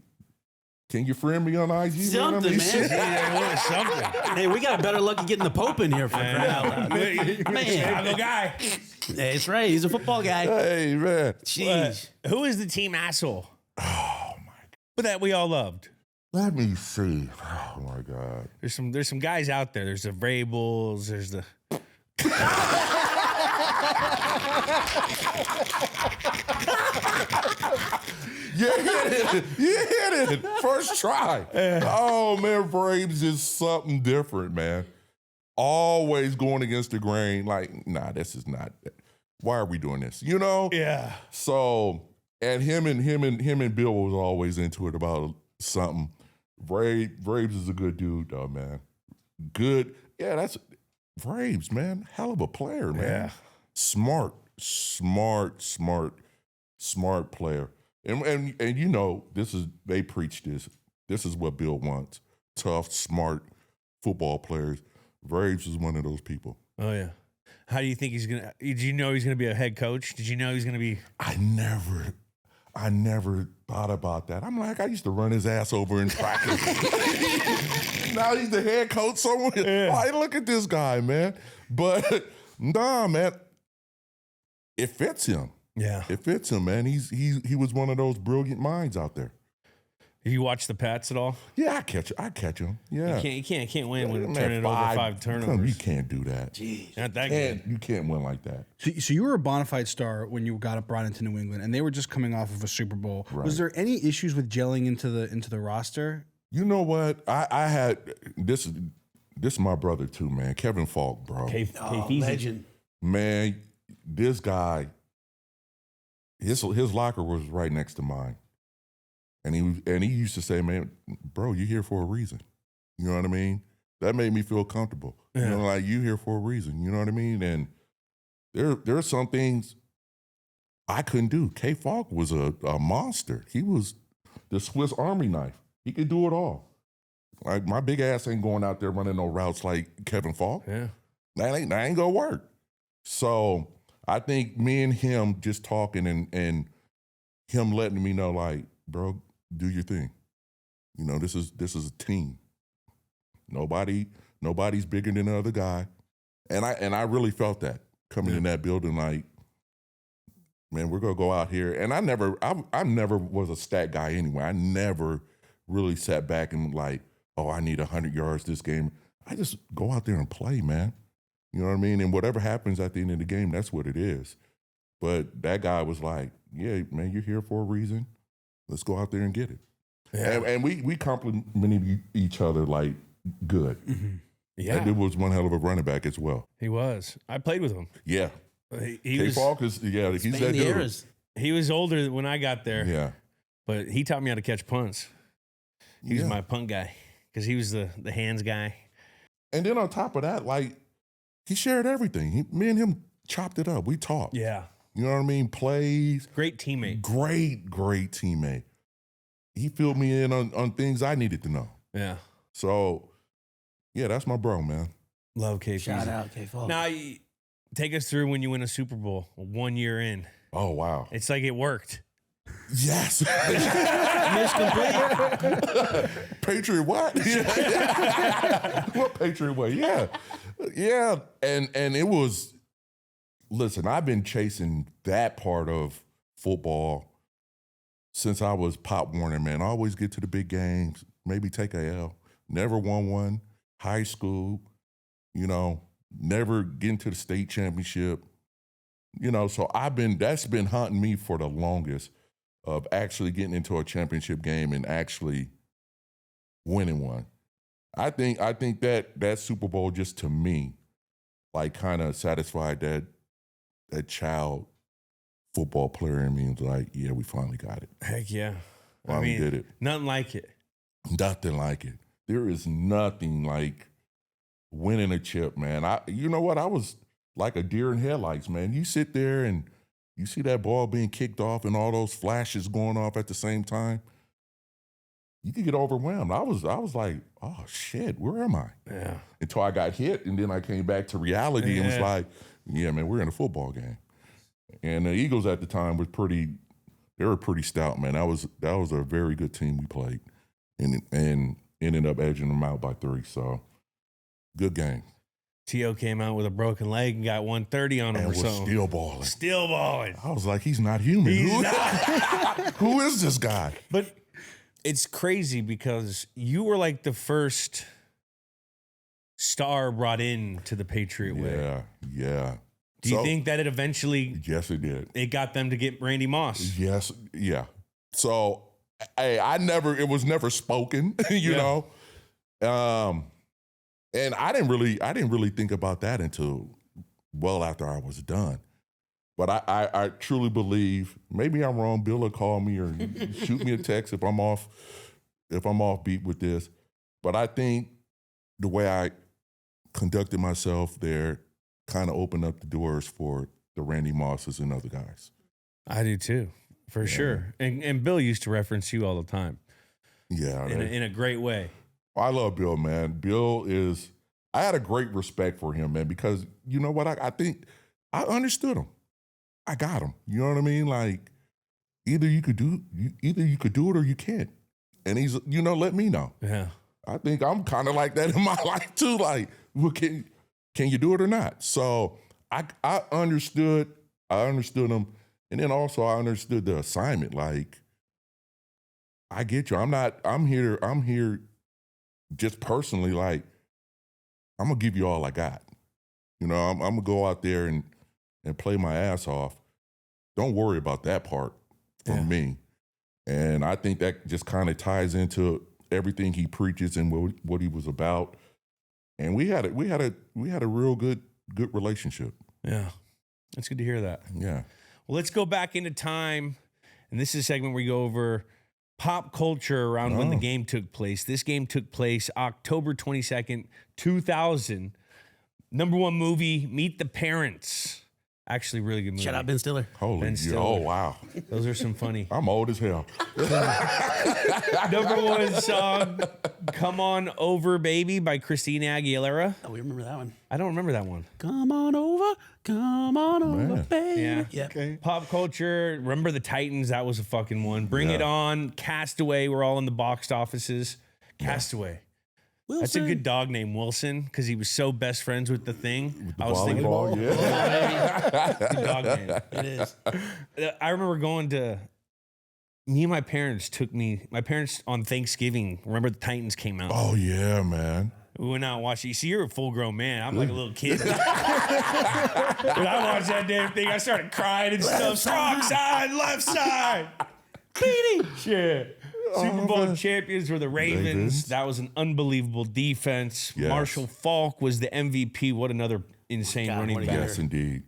friend me on IG? Something, man. Yeah, something. Hey, we got better luck of getting the Pope in here for crying out loud. Man. Chicago guy. That's right. He's a football guy. Hey, man. Jeez. Who is the team asshole? Oh, my God. But that we all loved. Let me see. Oh, my God. There's some guys out there. There's the Vrabels. There's the... You hit it. First try. Oh, man, Braves is something different, man. Always going against the grain. Like, nah, this is not. Why are we doing this? Yeah. So, and him and Bill was always into it about something. Braves is a good dude, though, man. Good. Yeah, that's Braves, man. Hell of a player, man. Yeah. Smart player. And they preach this. This is what Bill wants. Tough, smart football players. Braves is one of those people. Oh, yeah. How do you think he's going to... Did you know he's going to be a head coach? Did you know he's going to be... I never thought about that. I'm like, I used to run his ass over in practice. Now he's the head coach somewhere. Yeah. Like, look at this guy, man. But, nah, man. it fits him. Yeah. It fits him, man. He was one of those brilliant minds out there. You watch the Pats at all? Yeah, I catch him. Yeah. You can't win when Man, turning it over 5 You turnovers. can't do that. Jeez. Not that good. You can't win like that. So you were a bona fide star when you got brought into New England, and they were just coming off of a Super Bowl. Right. Was there any issues with gelling into the roster? You know what? I had this is my brother too, man. Kevin Falk, bro. Legend. Man, this guy, his locker was right next to mine. And he used to say, man, bro, you're here for a reason. You know what I mean? That made me feel comfortable. Yeah. You know, like you here for a reason. You know what I mean? And there are some things I couldn't do. K Falk was a monster. He was the Swiss Army knife. He could do it all. Like my big ass ain't going out there running no routes like Kevin Falk. Yeah. That ain't gonna work. So I think me and him just talking and him letting me know, like, bro, do your thing. You know, this is a team. Nobody's bigger than the other guy. And I really felt that coming in that building, like, man, we're gonna go out here. And I never was a stat guy anyway. I never really sat back and like, oh, I need 100 yards this game. I just go out there and play, man. You know what I mean? And whatever happens at the end of the game, that's what it is. But that guy was like, yeah, man, you're here for a reason. Let's go out there and get it. Yeah. And we complimented each other like good. Mm-hmm. Yeah. And it was one hell of a running back as well. He was. I played with him. Yeah. He's that dude. He was older when I got there. Yeah. But he taught me how to catch punts. He was my punt guy because he was the hands guy. And then on top of that, like, he shared everything. Me and him chopped it up. We talked. Yeah. You know what I mean? Plays. Great teammate. Great teammate. He filled me in on things I needed to know. Yeah. So, yeah, that's my bro, man. Love KP. Shout out K-Falk. Now, take us through when you win a Super Bowl 1 year in. Oh, wow. It's like it worked. Yes. Patriot what? What Patriot Way? Yeah. Yeah. And it was, listen, I've been chasing that part of football since I was Pop Warner, man. I always get to the big games, maybe take a L. Never won one. High school, you know, never getting to the state championship. You know, so that's been haunting me for the longest, of actually getting into a championship game and actually winning one. I think that Super Bowl, just to me, like, kind of satisfied that child football player in me. Was like, yeah, we finally got it. Heck yeah. Finally did it. Nothing like it. Nothing like it. There is nothing like winning a chip, man. You know what? I was like a deer in headlights, man. You sit there and you see that ball being kicked off and all those flashes going off at the same time. You could get overwhelmed. I was like, oh shit, where am I? Yeah. Until I got hit, and then I came back to reality and was like, yeah, man, we're in a football game. And the Eagles at the time were pretty stout, man. That was a very good team we played, and ended up edging them out by 3. So good game. T.O. came out with a broken leg and got 130 on him And or was something. still balling. Still balling. I was like, he's not human. Who is this guy? But it's crazy because you were like the first star brought in to the Patriot Way. Yeah. Do you think that it eventually... Yes, it did. It got them to get Randy Moss? Yes, yeah. So, hey, it was never spoken, you know? And I didn't really think about that until well after I was done. But I truly believe, maybe I'm wrong, Bill will call me or shoot me a text if I'm off beat with this. But I think the way I conducted myself there kind of opened up the doors for the Randy Mosses and other guys. I do too, for sure. And Bill used to reference you all the time. Yeah. In a great way. I love Bill, man. I had a great respect for him, man, because you know what? I think I understood him. I got him. You know what I mean? Like, either you could do it or you can't. And he's, let me know. Yeah. I think I'm kind of like that in my life too. Like, well, can you do it or not? So I understood I understood them. And then also I understood the assignment. Like, I get you. I'm here just personally, like, I'm going to give you all I got. You know, I'm going to go out there and play my ass off. Don't worry about that part from me. And I think that just kind of ties into everything he preaches and what he was about. And we had a real good relationship. Yeah. It's good to hear that. Yeah. Well, let's go back into time. And this is a segment where we go over pop culture around when the game took place. This game took place October 22nd, 2000. Number one movie, Meet the Parents. Actually, really good movie. Shout out Ben Stiller. Holy Ben yeah. Stiller. Oh, wow. Those are some funny. I'm old as hell. Number one song, Come On Over Baby by Christina Aguilera. Oh, we remember that one. I don't remember that one. Come on over, Man. baby. Yeah. Yep. Okay. Pop culture, remember the Titans? That was a fucking one. Bring It On, Castaway. We're all in the box offices. Castaway. Wilson. That's a good dog name, Wilson, because he was so best friends with the Thing. I was thinking, Volleyball, yeah. good dog name. It is. I remember going to. Me and my parents on Thanksgiving. Remember the Titans came out. Oh, yeah, man. We went out and watched it. You see, you're a full grown man. I'm like a little kid. When I watched that damn thing, I started crying and stuff. Strong side, left side. Beating. Shit. Super Bowl champions were the Ravens. That was an unbelievable defense. Yes. Marshall Faulk was the MVP. What another insane running what a back. year. Yes, indeed.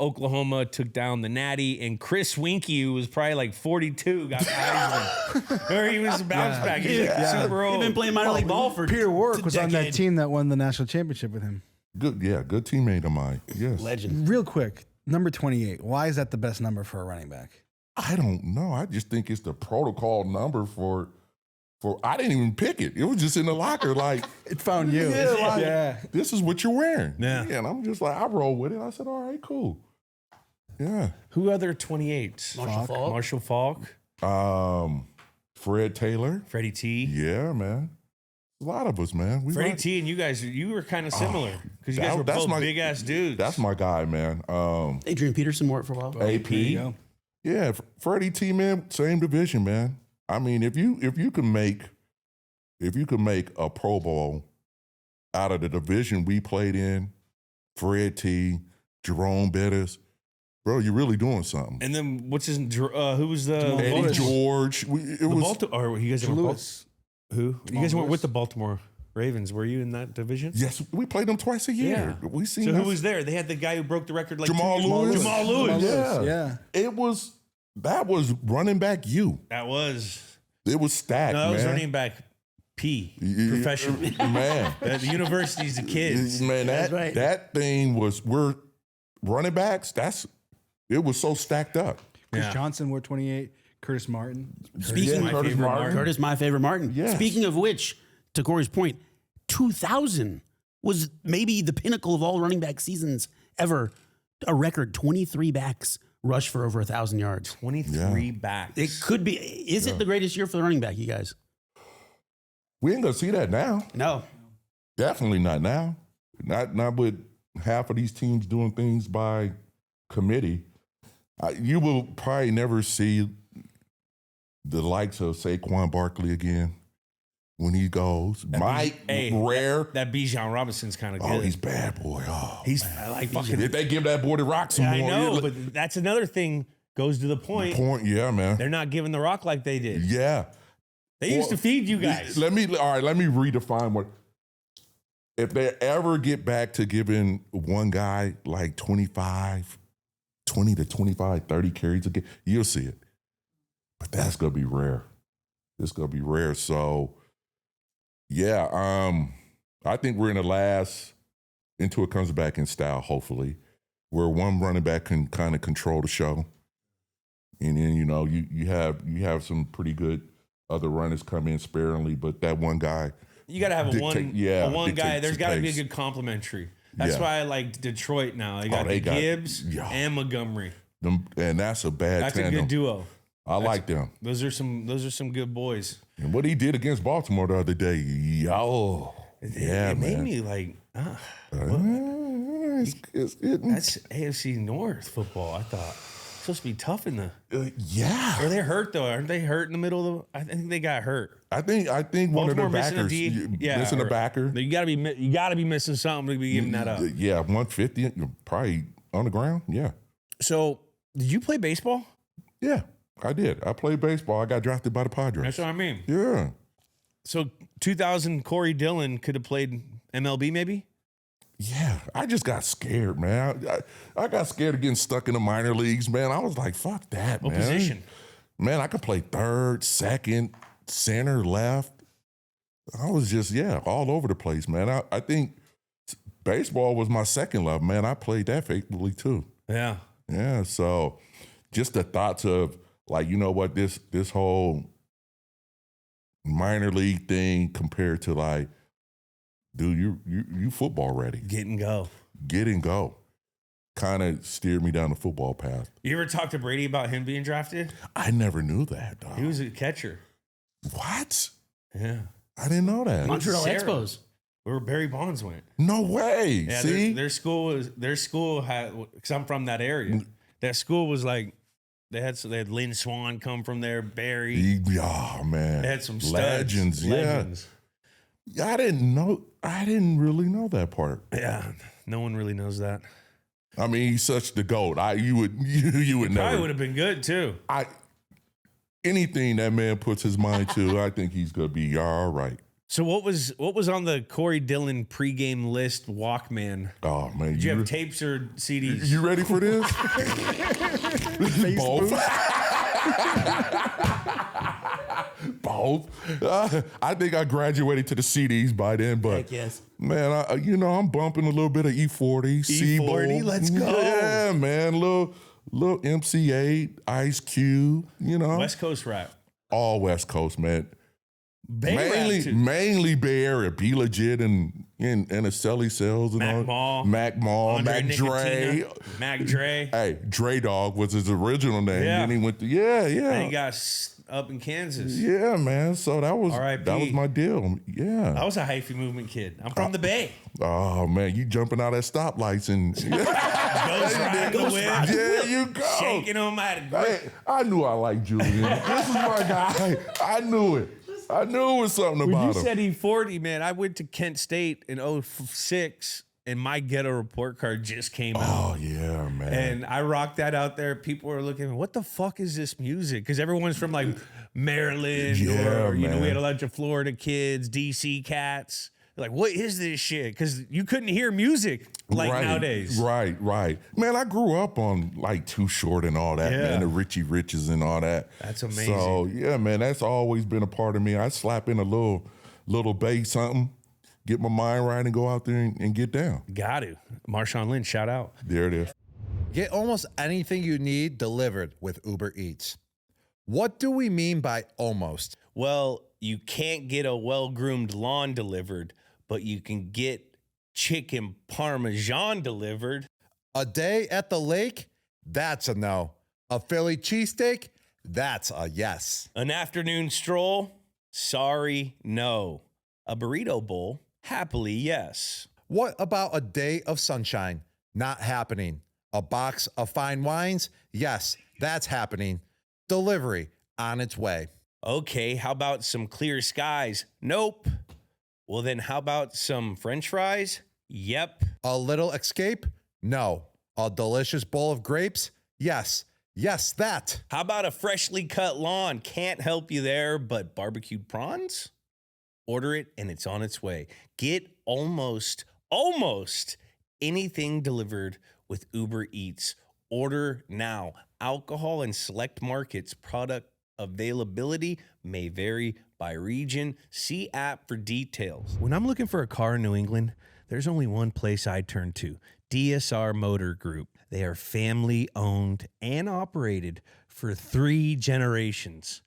Oklahoma took down the Natty, and Chris Winkie, who was probably like 42, got Heisman. Or he was a bounce back. He's super old. He's been playing minor league ball for Peter Warwick a was on that decade. team that won the national championship with him. Good teammate of mine. Yes. Legend. Real quick, number 28. Why is that the best number for a running back? I don't know. I just think it's the protocol number for I didn't even pick it. It was just in the locker. Like, It found you. yeah, like, Yeah. this is what you're wearing. Yeah. And I'm just like, I roll with it. I said, all right, cool. Yeah. Who other 28s? Marshall Faulk. Marshall Faulk, Fred Taylor. Freddie T. Yeah, man. A lot of us, man. We Freddie like- T and you were kind of similar because you guys were that's both my- big ass dudes. That's my guy, man. Adrian Peterson wore it for a while. AP. There you go. Yeah, Freddie T, man, same division, man. I mean, if you can make a Pro Bowl out of the division we played in, Fred T, Jerome Bettis, bro, you're really doing something. And then what's his? Who was the Jamal Eddie Lewis. George, it was Baltimore? Or you guys were Lewis. who? You guys weren't Lewis. with the Baltimore Ravens, were you in that division? yes, we played them twice a year. Yeah. We seen So that. who was there? They had the guy who broke the record like Jamal 2 years ago. Lewis. Jamal Lewis. Yeah. Yeah. That was running back you. That was It was stacked, no, that man. was running back P. Professional. Man. The university's the kids. Man, That's right. that thing was, we're running backs, it was so stacked up. Chris Yeah. Johnson wore 28. Curtis Martin. Speaking Yeah, of Curtis Martin. Curtis, my favorite Martin. Yes. Speaking of which, to Corey's point, 2000 was maybe the pinnacle of all running back seasons ever. A record 23 backs rushed for over 1,000 yards. 23 backs. It could be. Is it the greatest year for the running back, you guys? We ain't gonna see that now. No. Definitely not now. Not with half of these teams doing things by committee. You will probably never see the likes of Saquon Barkley again when he goes. Mike, rare. That Bijan Robinson's kind of good. Oh, he's bad, boy. Oh, I like fucking. if they give that boy the rock some I more. know, but that's another thing. Goes to the point. Yeah, man. They're not giving the rock like they did. Yeah. They used to feed you guys. Let me redefine what. If they ever get back to giving one guy like 20 to 25, 30 carries a game, you'll see it. But that's going to be rare. It's going to be rare. So, yeah, I think we're in the last, until it comes back in style, hopefully, where one running back can kind of control the show. And then, you have some pretty good other runners come in sparingly, but that one guy. You got to have a one guy. dictates There's the got to be a pace. good complementary. That's Yeah. why I like Detroit now. They got Gibbs and Montgomery. And that's a bad That's tandem. a good duo. I like them. Those are some good boys. And what he did against Baltimore the other day, yeah, It made man. me like, man. It's getting. That's AFC North football. I thought it's supposed to be tough in the. Yeah. Are they hurt though? Aren't they hurt in the middle of the? I think they got hurt. I think one of Baltimore their missing a backers D? missing a backer. You got to be missing something to be giving that up. Yeah, 150 probably on the ground. Yeah. So, did you play baseball? Yeah, I did. I played baseball. I got drafted by the Padres. That's what I mean. Yeah. So 2000, Corey Dillon could have played MLB maybe? Yeah, I just got scared, man. I got scared of getting stuck in the minor leagues, man. I was like, fuck that, What man. position? Man, I could play third, second, center, left. I was just, all over the place, man. I think baseball was my second love, man. I played that faithfully too. Yeah. Yeah, so just the thoughts of like, you know what, this whole minor league thing compared to like, dude, you football ready. Get and go. Get and go. Kind of steered me down the football path. You ever talk to Brady about him being drafted? I never knew that, dog. He was a catcher. What? Yeah. I didn't know that. Montreal Sarah. Expos. Where Barry Bonds went. No way. Yeah, See? their school had, because I'm from that area. That school was like, they had Lynn Swan come from there, Barry. Oh, man. They had some studs, legends. legends. Yeah. I didn't really know that part. Yeah. No one really knows that. I mean, he's such the GOAT. You would Probably never. would have been good too. Anything that man puts his mind to, I think he's gonna be all right. So what was on the Corey Dillon pregame list Walkman? Oh man, Did you have tapes or CDs? You ready for this? Both. Both. I think I graduated to the CDs by then, but Heck yes. man, I'm bumping a little bit of E40, E40, let's go. Yeah, man, little MC8, Ice Cube, West Coast rap. all West Coast, man. Bay rap too. Mainly Bay Area, Be Legit and the Selly Cells and Mac all. Mall. Mac Mall, Andre Mac Dre. Nicotina, Mac Dre. Hey, Dre Dog was his original name. Yeah. Then he went to And he got up in Kansas. Yeah, man. So that was R.I.P. my deal. Yeah. I was a hyphy movement kid. I'm from the Bay. Oh man, you jumping out at stoplights and Ghost riding the whip. there you go. Shaking them. Hey, I knew I liked Julian. This is my guy. I knew it. I knew it was something When about you him. said E40, man, I went to Kent State in 06 and my ghetto report card just came out. Oh yeah, man. And I rocked that out there. People were looking, what the fuck is this music? Because everyone's from like Maryland Yeah, or, we man. had a bunch of Florida kids, DC cats. They're like, what is this shit? Because you couldn't hear music like nowadays. Right. Man, I grew up on like Too Short and all that, Yeah. man. The Richie Riches and all that. That's amazing. So yeah, man, that's always been a part of me. I slap in a little bass something, get my mind right, and go out there and get down. Got to. Marshawn Lynch, shout out. There it is. Get almost anything you need delivered with Uber Eats. What do we mean by almost? Well, you can't get a well-groomed lawn delivered, but you can get chicken parmesan delivered. A day at the lake? That's a no. A Philly cheesesteak? That's a yes. An afternoon stroll? Sorry, no. A burrito bowl? Happily, yes. What about a day of sunshine? Not happening. A box of fine wines? Yes, that's happening. Delivery on its way. Okay, how about some clear skies? Nope. Well, then how about some French fries? Yep. A little escape? No. A delicious bowl of grapes? Yes. Yes, that. How about a freshly cut lawn? Can't help you there, but barbecued prawns? Order it and it's on its way. Get almost anything delivered with Uber Eats. Order now. Alcohol in select markets. Product availability may vary by region. See app for details. When I'm looking for a car in New England, there's only one place I turn to, DSR Motor Group. They are family owned and operated for 3 generations.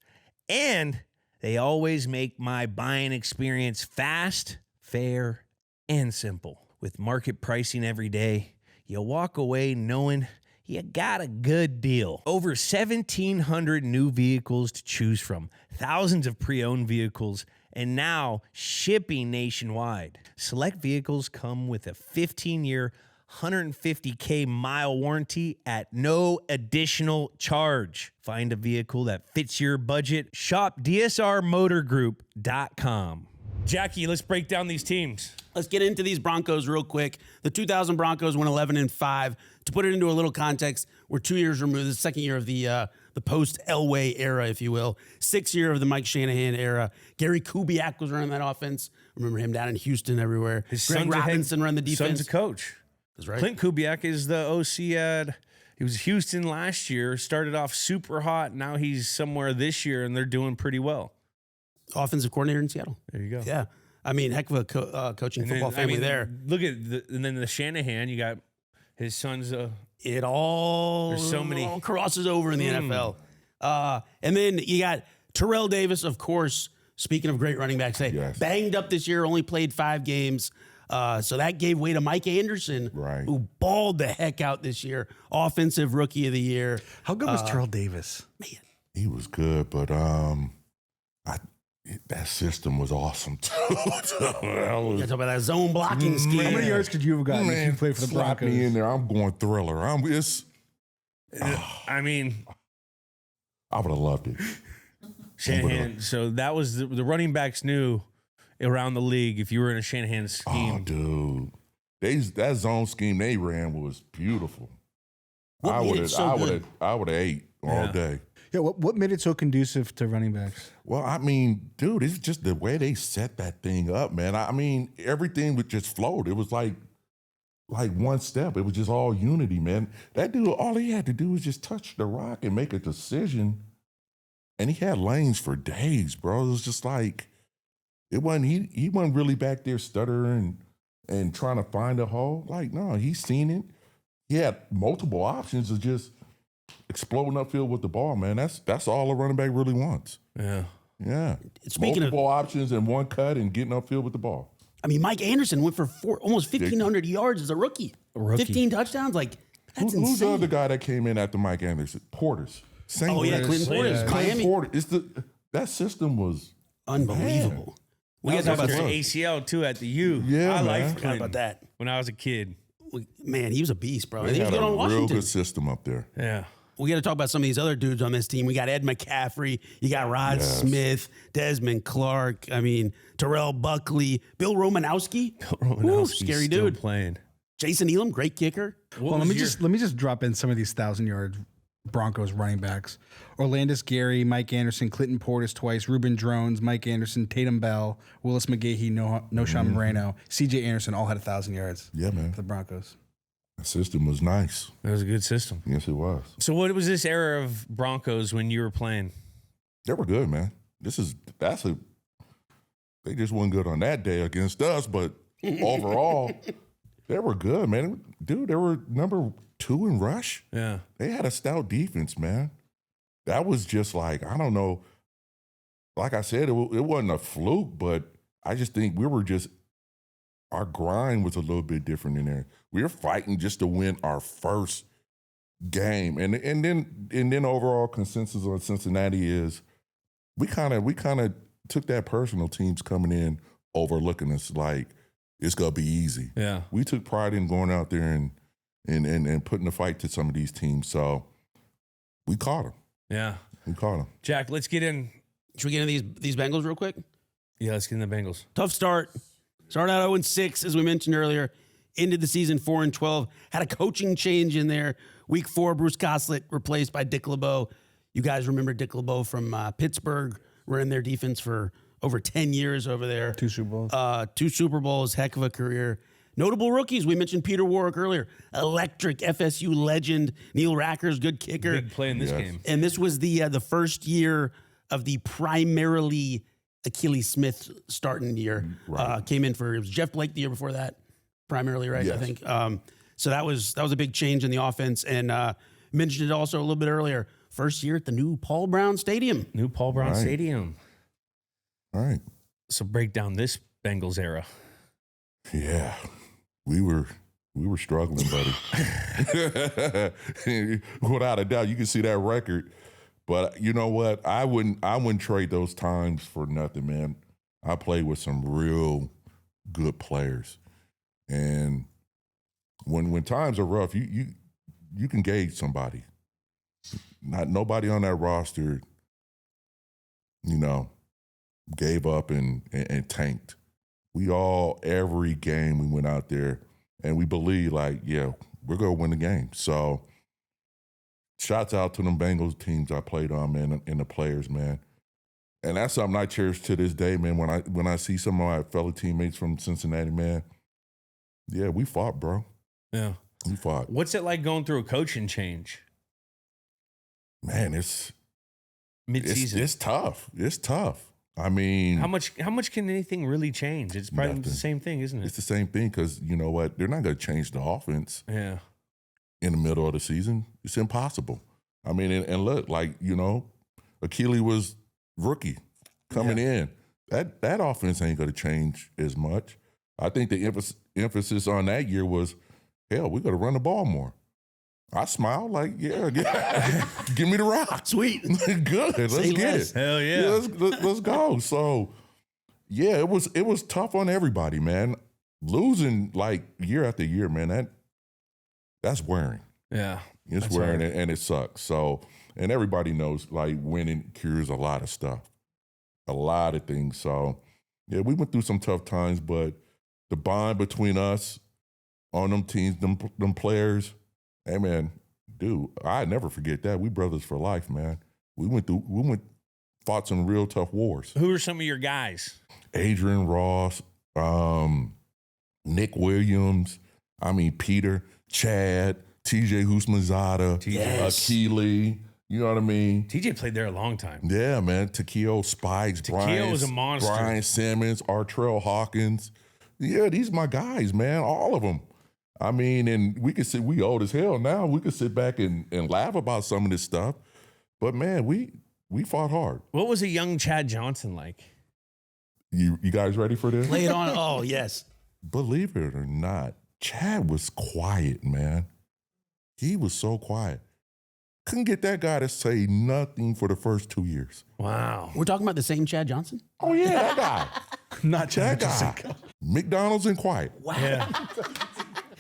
And they always make my buying experience fast, fair, and simple. With market pricing every day, you'll walk away knowing you got a good deal. Over 1,700 new vehicles to choose from, thousands of pre-owned vehicles, and now shipping nationwide. Select vehicles come with a 15-year, 150K mile warranty at no additional charge. Find a vehicle that fits your budget. Shop DSRmotorgroup.com. Jackie, let's break down these teams. Let's get into these Broncos real quick. The 2000 Broncos went 11-5. To put it into a little context, we're 2 years removed. The second year of the post Elway era, if you will. 6th year of the Mike Shanahan era. Gary Kubiak was running that offense. Remember him down in Houston everywhere. Greg Robinson ran the defense. Son's a coach. That's right. Clint Kubiak is the OC at, he was Houston last year, started off super hot. Now he's somewhere this year, and they're doing pretty well. Offensive coordinator in Seattle. There you go. Yeah. I mean, heck of a coaching football family there. Look at and then the Shanahan, you got his son's. It all, There's so many. All crosses over in the NFL. And then you got Terrell Davis, of course. Speaking of great running backs, banged up this year, only played 5 games. So that gave way to Mike Anderson, who balled the heck out this year. Offensive Rookie of the Year. How good was Terrell Davis? Man, He was good, but that system was awesome too. you talk about that zone blocking scheme. How many yards could you have gotten if you played for the slap Broncos? me in there. I'm going Thriller. I would have loved it. Shanahan. So that was the running backs knew around the league if you were in a Shanahan scheme. Oh, dude. That zone scheme they ran was beautiful. What I made would it have so good? I would have ate all day. Yeah, what made it so conducive to running backs? Well, I mean, dude, it's just the way they set that thing up, man. I mean, everything would just float. It was like one step. It was just all unity, man. That dude, all he had to do was just touch the rock and make a decision. And he had lanes for days, bro. It was just like, it wasn't, he wasn't really back there stuttering and trying to find a hole. Like, no, he's seen it. He had multiple options of just exploding upfield with the ball, man. That's all a running back really wants. Yeah. Yeah. Speaking multiple options and one cut and getting upfield with the ball. I mean, Mike Anderson went for almost 1,500 yards as a rookie. 15 touchdowns. Like, that's Who's the insane. other guy that came in after Mike Anderson? Porter's. Oh, yeah, Clinton Portis. Miami. Porter. That system was Unbelievable. We got That's about what the it was. ACL too at the U. Yeah, I man. like Forgot Clinton about that. when I was a kid. Man, he was a beast, bro. They And he was had good on a real Washington. good system up there. Yeah. We got to talk about some of these other dudes on this team. We got Ed McCaffrey. You got Rod Smith, Desmond Clark. I mean, Terrell Buckley, Bill Romanowski. Romanowski's Scary still dude. playing. Jason Elam, great kicker. Well, let me just drop in some of these 1,000-yard Broncos running backs. Orlandis Gary, Mike Anderson, Clinton Portis twice, Ruben Drones, Mike Anderson, Tatum Bell, Willis McGahee, Noshawn Moreno, C.J. Anderson all had 1,000 yards. Yeah, man. For the Broncos. The system was nice. That was a good system. Yes, it was. So what was this era of Broncos when you were playing? They were good, man. They just weren't good on that day against us, but overall, they were good, man. Dude, they were number 2 in rush. Yeah. They had a stout defense, man. That was just like, I don't know. Like I said, it wasn't a fluke, but I just think our grind was a little bit different in there. We were fighting just to win our first game. And then overall consensus on Cincinnati is we kind of took that personal, teams coming in overlooking us like it's gonna be easy. Yeah. We took pride in going out there and putting the fight to some of these teams. So we caught them. Yeah. We caught them. Jack, let's get in. Should we get into these Bengals real quick? Yeah, let's get in the Bengals. Tough start. Started out 0-6, as we mentioned earlier. Ended the season 4-12. Had a coaching change in there. Week 4, Bruce Goslett replaced by Dick LeBeau. You guys remember Dick LeBeau from Pittsburgh. We're in their defense for over 10 years over there. 2 Super Bowls. 2 Super Bowls, heck of a career. Notable rookies. We mentioned Peter Warwick earlier. Electric FSU legend. Neal Rackers, good kicker. Big play in this game. And this was the first year of the primarily Achilles Smith starting year. Right. Came in for, it was Jeff Blake the year before that, primarily, right? Yes. I think. So that was a big change in the offense. And mentioned it also a little bit earlier. First year at the new Paul Brown Stadium. New Paul Brown Right. Stadium. All right. So break down this Bengals era. Yeah. We were struggling, buddy. Without a doubt, you can see that record. But you know what? I wouldn't trade those times for nothing, man. I played with some real good players. And when times are rough, you can gauge somebody. Not nobody on that roster, gave up and tanked. We all, every game we went out there and we believe like, yeah, we're going to win the game. So shouts out to them Bengals teams I played on, man, and the players, man. And that's something I cherish to this day, man. When I see some of my fellow teammates from Cincinnati, man, yeah, we fought, bro. Yeah. We fought. What's it like going through a coaching change? Man, it's Mid-season. It's tough. It's tough. I mean, How much can anything really change? It's probably Nothing. the same thing, isn't it's it? the same thing because you know what? They're not going to change the offense Yeah. in the middle of the season. It's impossible. I mean, and look, like, Achille was rookie coming in. That offense ain't going to change as much. I think the emphasis on that year was, hell, we got to run the ball more. I smiled like, yeah, give me the rock. Sweet. Good. Let's Say get less. it. Hell yeah. Let's go. So, yeah, it was tough on everybody, man. Losing like year after year, man, that's wearing. Yeah. It's That's wearing hard. and it sucks. So, and everybody knows like winning cures a lot of stuff, a lot of things. So, yeah, we went through some tough times, but the bond between us on them teams, them players, hey man, dude, I never forget that. We brothers for life, man. We fought some real tough wars. Who are some of your guys? Adrian Ross, Nick Williams, Peter, Chad, TJ Husmanzada, Yes. Achille, you know what I mean? TJ played there a long time. Yeah, man. Takeo Spikes, was a monster. Brian Simmons, Artrell Hawkins. Yeah, these my guys, man. All of them. I mean, and we old as hell now. We could sit back and laugh about some of this stuff. But man, we fought hard. What was a young Chad Johnson like? You guys ready for this? Lay it on. Oh, yes. Believe it or not, Chad was quiet, man. He was so quiet. Couldn't get that guy to say nothing for the first 2 years. Wow. We're talking about the same Chad Johnson? Oh, yeah, that guy. Not That Chad. guy. McDonald's and quiet. Wow. Yeah.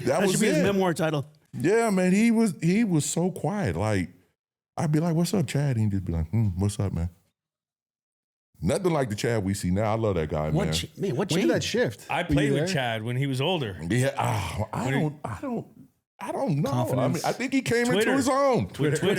That was should be his it. memoir title. Yeah, man, he was so quiet. Like, I'd be like, what's up, Chad? And he'd just be like, what's up, man? Nothing like the Chad we see now. I love that guy, man. What changed? When did that shift? I Were you played with there? Chad when he was older. Yeah, I don't know. Confidence. I think he came Twitter. into his own. Twitter.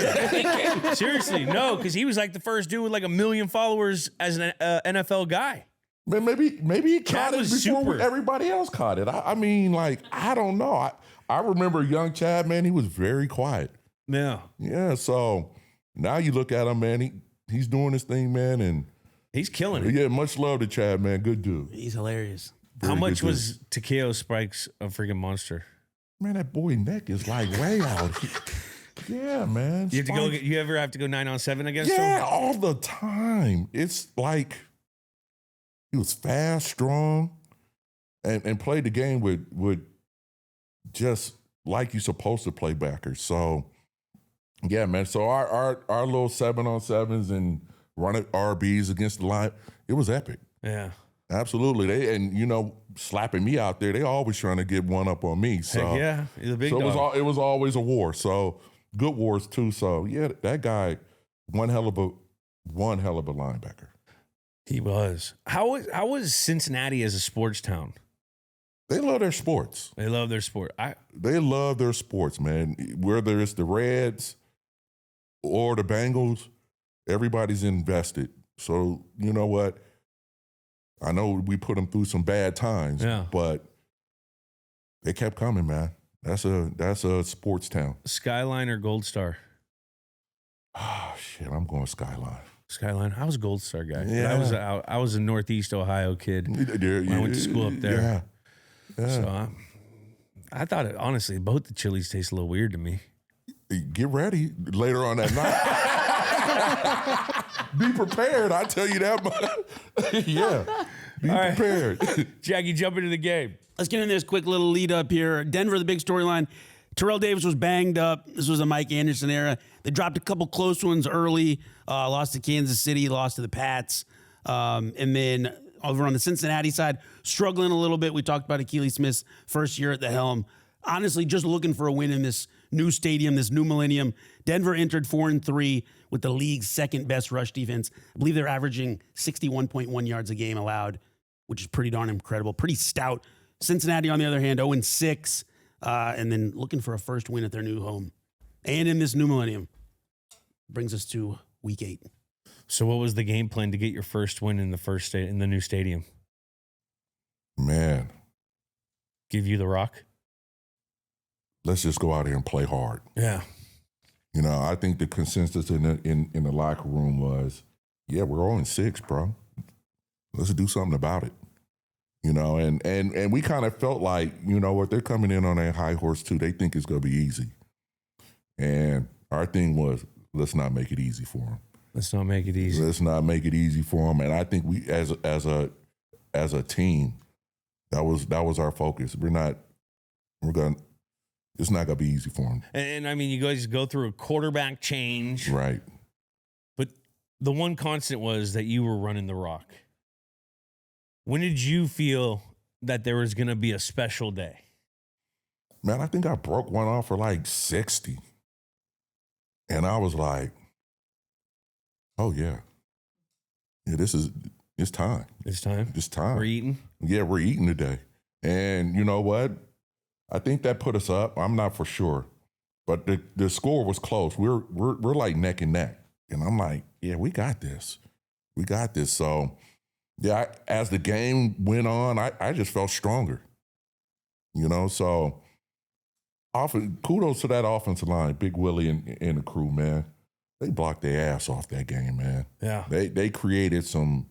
Seriously, no, because he was like the first dude with like 1 million followers as an NFL guy. Man, maybe he Chad caught it was before super. everybody else caught it. I mean, like, I don't know. I remember young Chad, man, he was very quiet. Yeah. Yeah, so now you look at him, man, he's doing his thing, man, and He's killing it. yeah, much love to Chad, man. Good dude. He's hilarious. How Very much good was Takeo Spikes a freaking monster? Man, that boy neck is like way out. Yeah, man. You have to go. Spike- You ever have to go 9-on-7 against him? Yeah, all the time. It's like he was fast, strong, and played the game with just like you're supposed to play backers. So yeah, man. So our little 7-on-7s and running RBs against the line, it was epic. Yeah. Absolutely. They slapping me out there, they always trying to get one up on me. So Heck yeah. He's a big so dog. it was always a war. So good wars too. So yeah, that guy, one hell of a linebacker. He was. How was Cincinnati as a sports town? They love their sports. They love their sport. They love their sports, man. Whether it's the Reds or the Bengals, everybody's invested. So you know what? I know we put them through some bad times, Yeah. but they kept coming, man. That's a sports town. Skyline or Gold Star? Oh shit, I'm going Skyline. Skyline. I was a Gold Star guy. Yeah. I was a Northeast Ohio kid. When I went to school up there. Yeah. So I thought it, honestly, both the chilies taste a little weird to me. Get ready later on that night. Be prepared. I tell you that much. Yeah. Be All right. prepared. Jackie, jump into the game. Let's get in this quick little lead up here. Denver, the big storyline. Terrell Davis was banged up. This was a Mike Anderson era. They dropped a couple close ones early. Lost to Kansas City, lost to the Pats. And then over on the Cincinnati side, struggling a little bit. We talked about Achilles Smith's first year at the helm. honestly just looking for a win in this new stadium, this new millennium. Denver entered 4-3 with the league's second best rush defense. I believe they're averaging 61.1 yards a game allowed, which is pretty darn incredible, pretty stout. Cincinnati, on the other hand, 0-6, and then looking for a first win at their new home. And in this new millennium. Brings us to week 8. So what was the game plan to get your first win in the new stadium? Man, Give you the rock? let's just go out here and play hard. Yeah. You know, I think the consensus in the locker room was, yeah, we're 0-6, bro. Let's do something about it. You know, and we kind of felt like, you know what, they're coming in on a high horse too. They think it's going to be easy. And our thing was, let's not make it easy for them. Let's not make it easy. Let's not make it easy for them. And I think we, as a team, that was our focus. It's not gonna be easy for them. And I mean, you guys go through a quarterback change, Right. but the one constant was that you were running the rock. When did you feel that there was going to be a special day? Man, I think I broke one off for like 60. And I was like, oh yeah. Yeah, it's time. It's time. It's time. We're eating. Yeah, we're eating today. And you know what? I think that put us up. I'm not for sure. But the score was close. We're like neck and neck. And I'm like, yeah, we got this. We got this. So, yeah, as the game went on, I just felt stronger. You know, so kudos to that offensive line, Big Willie and the crew, man. They blocked their ass off that game, man. Yeah. They created some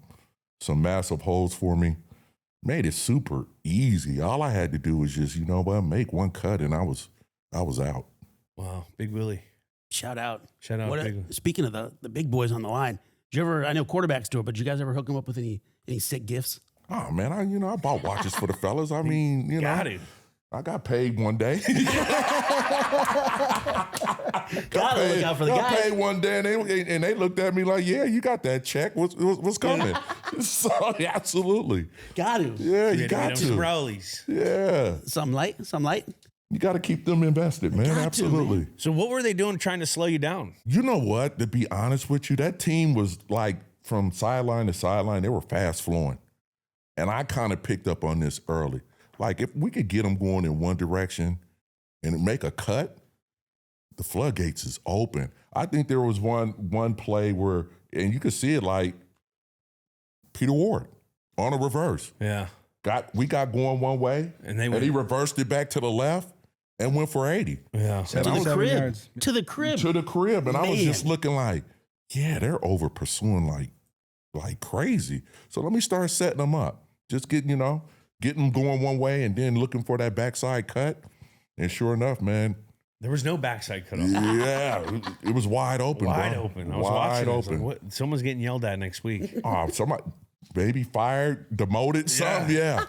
massive holes for me. Made it super easy. All I had to do was just, you know what, make one cut and I was out. Wow. Big Willie. Shout out. Shout out. Big Willie. Speaking of the big boys on the line, did you ever, I know quarterbacks do it, but did you guys ever hook them up with any sick gifts? Oh man, I bought watches for the fellas. I mean, you know, Got it. I got paid one day. Gotta look out for the got guys. paid one day, and they looked at me like, "Yeah, you got that check. What's coming?" So yeah, absolutely. Got to. Yeah, you got Some to. Rollies. Yeah, Something light. you got to keep them invested, man. Got to, Absolutely. man. So what were they doing trying to slow you down? You know what? To be honest with you, that team was like from sideline to sideline. They were fast flowing, and I kind of picked up on this early. Like if we could get them going in one direction and make a cut, the floodgates is open. I think there was one play where, and you could see it like Peter Ward on a reverse. Yeah. We got going one way, And they and went he reversed it back to the left and went for 80 Yeah. And To I the was- 7 crib. yards. To the crib. to the crib, and I was Man. just looking like, yeah, they're over pursuing like crazy. So let me start setting them up. Just getting them going one way and then looking for that backside cut. And sure enough, man, There was no backside cutoff. yeah, it was wide open, Wide bro. open. I was wide watching. I was like, open. what? Someone's getting yelled at next week. Oh, somebody, maybe fired, demoted, something. Yeah.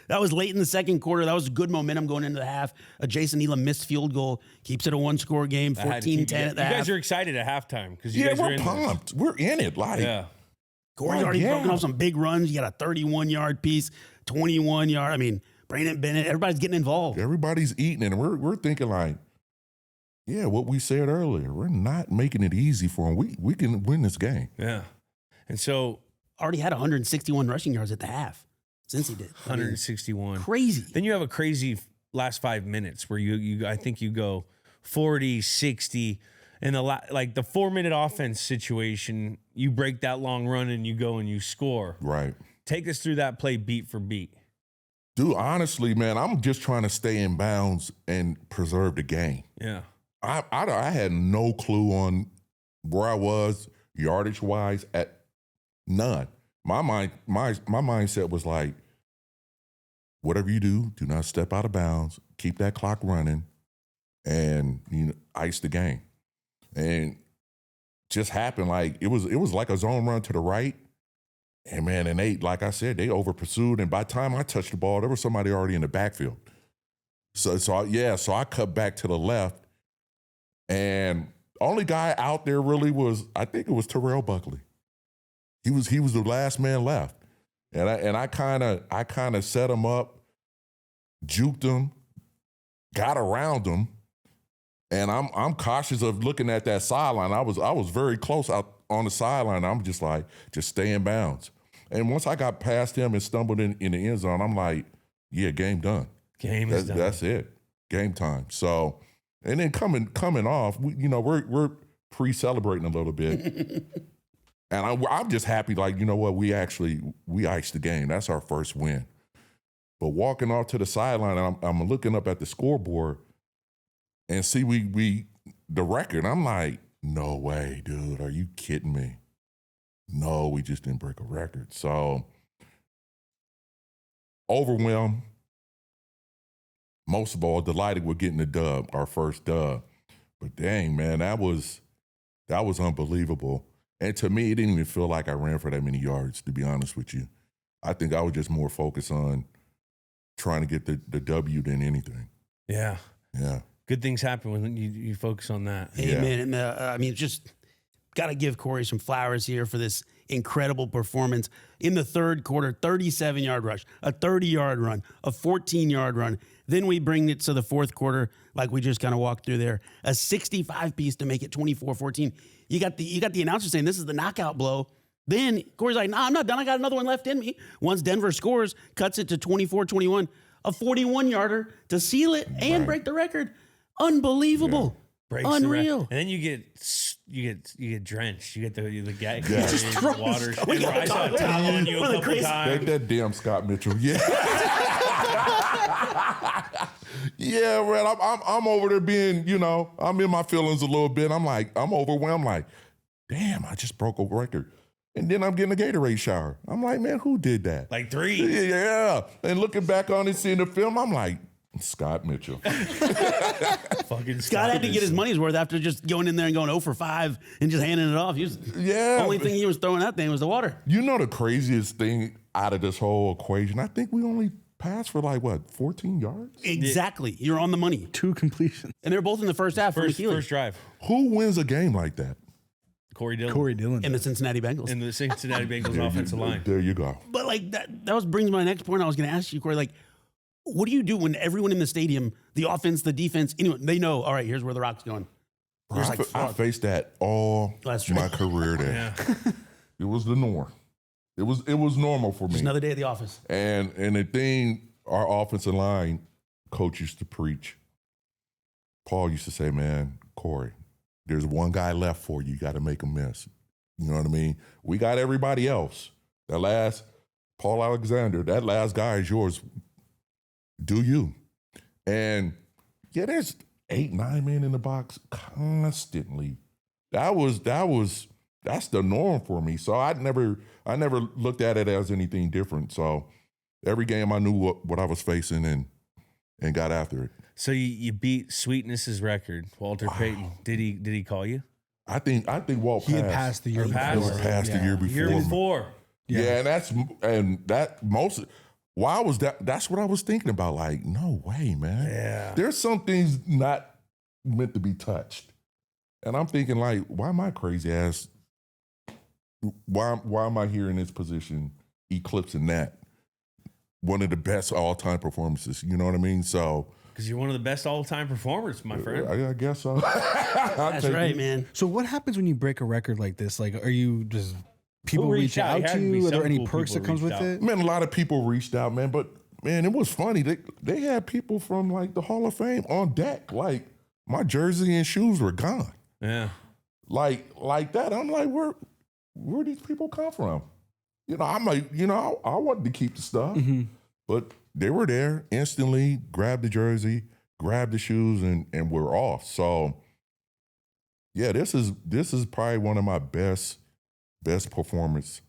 That was late in the second quarter. That was good momentum going into the half. A Jason Neal missed field goal keeps it a one-score game, I had to keep 14-10 you at the You half. guys are excited at halftime because you Yeah, guys are we're in this. pumped. We're in it. Like, Yeah. Corey's Oh, already yeah. broken off some big runs. You got a 31-yard piece, 21-yard. I mean, Brandon Bennett, everybody's getting involved. everybody's eating it. And we're thinking like, yeah, what we said earlier, we're not making it easy for them. We can win this game. Yeah. And so Already had 161 rushing yards at the half. Since he did. I mean, 161. crazy. Then you have a crazy last 5 minutes where you I think you go 40, 60, and like the 4-minute offense situation, you break that long run and you go and you score. Right. Take us through that play beat for beat. Dude, honestly, man, I'm just trying to stay in bounds and preserve the game. Yeah. I had no clue on where I was yardage wise at none. My mindset was like, whatever you do not step out of bounds, keep that clock running, and ice the game. And just happened like it was like a zone run to the right. And man, and they, like I said, they over pursued. And by the time I touched the ball, there was somebody already in the backfield. So I cut back to the left. And only guy out there really was, I think it was Terrell Buckley. He was the last man left. And I kind of set him up, juked him, got around him, and I'm cautious of looking at that sideline. I was very close out on the sideline. I'm just like, just stay in bounds. And once I got past him and stumbled in the end zone, I'm like, yeah, game done. Game is done. That's it. Game time. So, and then coming off, we're pre-celebrating a little bit. And I'm just happy, like, you know what, we iced the game. That's our first win. But walking off to the sideline, I'm looking up at the scoreboard and see the record. I'm like, no way, dude. Are you kidding me? No, we just didn't break a record. So, overwhelmed. Most of all, delighted with getting the dub, our first dub. But dang, man, that was unbelievable. And to me, it didn't even feel like I ran for that many yards, to be honest with you. I think I was just more focused on trying to get the W than anything. Yeah. Yeah. Good things happen when you focus on that. Amen. Yeah. And just got to give Corey some flowers here for this incredible performance. In the third quarter, 37-yard rush, a 30-yard run, a 14-yard run. Then we bring it to the fourth quarter, like we just kind of walked through there, a 65-piece to make it 24-14. You got the announcer saying this is the knockout blow. Then Corey's like, nah, I'm not done. I got another one left in me. Once Denver scores, cuts it to 24-21, a 41-yarder to seal it and break the record. Unbelievable. Breaks Unreal. And then you get drenched. You get the gag water. I saw a towel on you a couple times. That damn Scott Mitchell. Yeah. Yeah, man. I'm over there being, I'm in my feelings a little bit. I'm overwhelmed. I'm like, damn, I just broke a record. And then I'm getting a Gatorade shower. I'm like, man, who did that? Like 3. Yeah. And looking back on it, seeing the film, I'm like, Scott Mitchell. Fucking Scott had to get his money's worth after just going in there and going 0 for 5 and just handing it off. The only thing he was throwing that thing was the water. You know the craziest thing out of this whole equation? I think we only passed for 14 yards? Exactly. You're on the money. 2 completions. And they're both in the first half. First drive. Who wins a game like that? Corey Dillon. And the Cincinnati Bengals. And the Cincinnati Bengals offensive line. There you go. But that brings my next point. I was going to ask you, Corey, what do you do when everyone in the stadium, the offense, the defense, anyone, they know, all right, here's where the rock's going? I faced that all my career there. Yeah. It was the norm. It was normal for me. Just another day at the office. And the thing our offensive line coach used to preach, Paul used to say, man, Corey, there's one guy left for you. You got to make him miss. You know what I mean? We got everybody else. Paul Alexander, that last guy is yours. Do you? And yeah, there's 8, 9 men in the box constantly. That's the norm for me. So I never looked at it as anything different. So every game I knew what I was facing and got after it. So you beat Sweetness's record, Walter Payton. Did he call you? I think Walt He had passed the year before. Passed the year before. Year before. Yeah, why was that? That's what I was thinking about. Like, no way, man. Yeah. There's some things not meant to be touched. And I'm thinking, like, why am I crazy ass? Why am I here in this position eclipsing that? One of the best all-time performances. You know what I mean? So because you're one of the best all-time performers, my friend. I guess so. That's right, man. So what happens when you break a record like this? Like, are you just people reach out It had to to be you? Are some there any cool perks that people comes with reached out. it? Man, a lot of people reached out, man. But, man, it was funny. They had people from, the Hall of Fame on deck. Like, my jersey and shoes were gone. Yeah. Like that. I'm like, where these people come from? I'm like, I wanted to keep the stuff. Mm-hmm. But they were there instantly, grabbed the jersey, grabbed the shoes, and we're off. So, yeah, this is probably one of my best performance,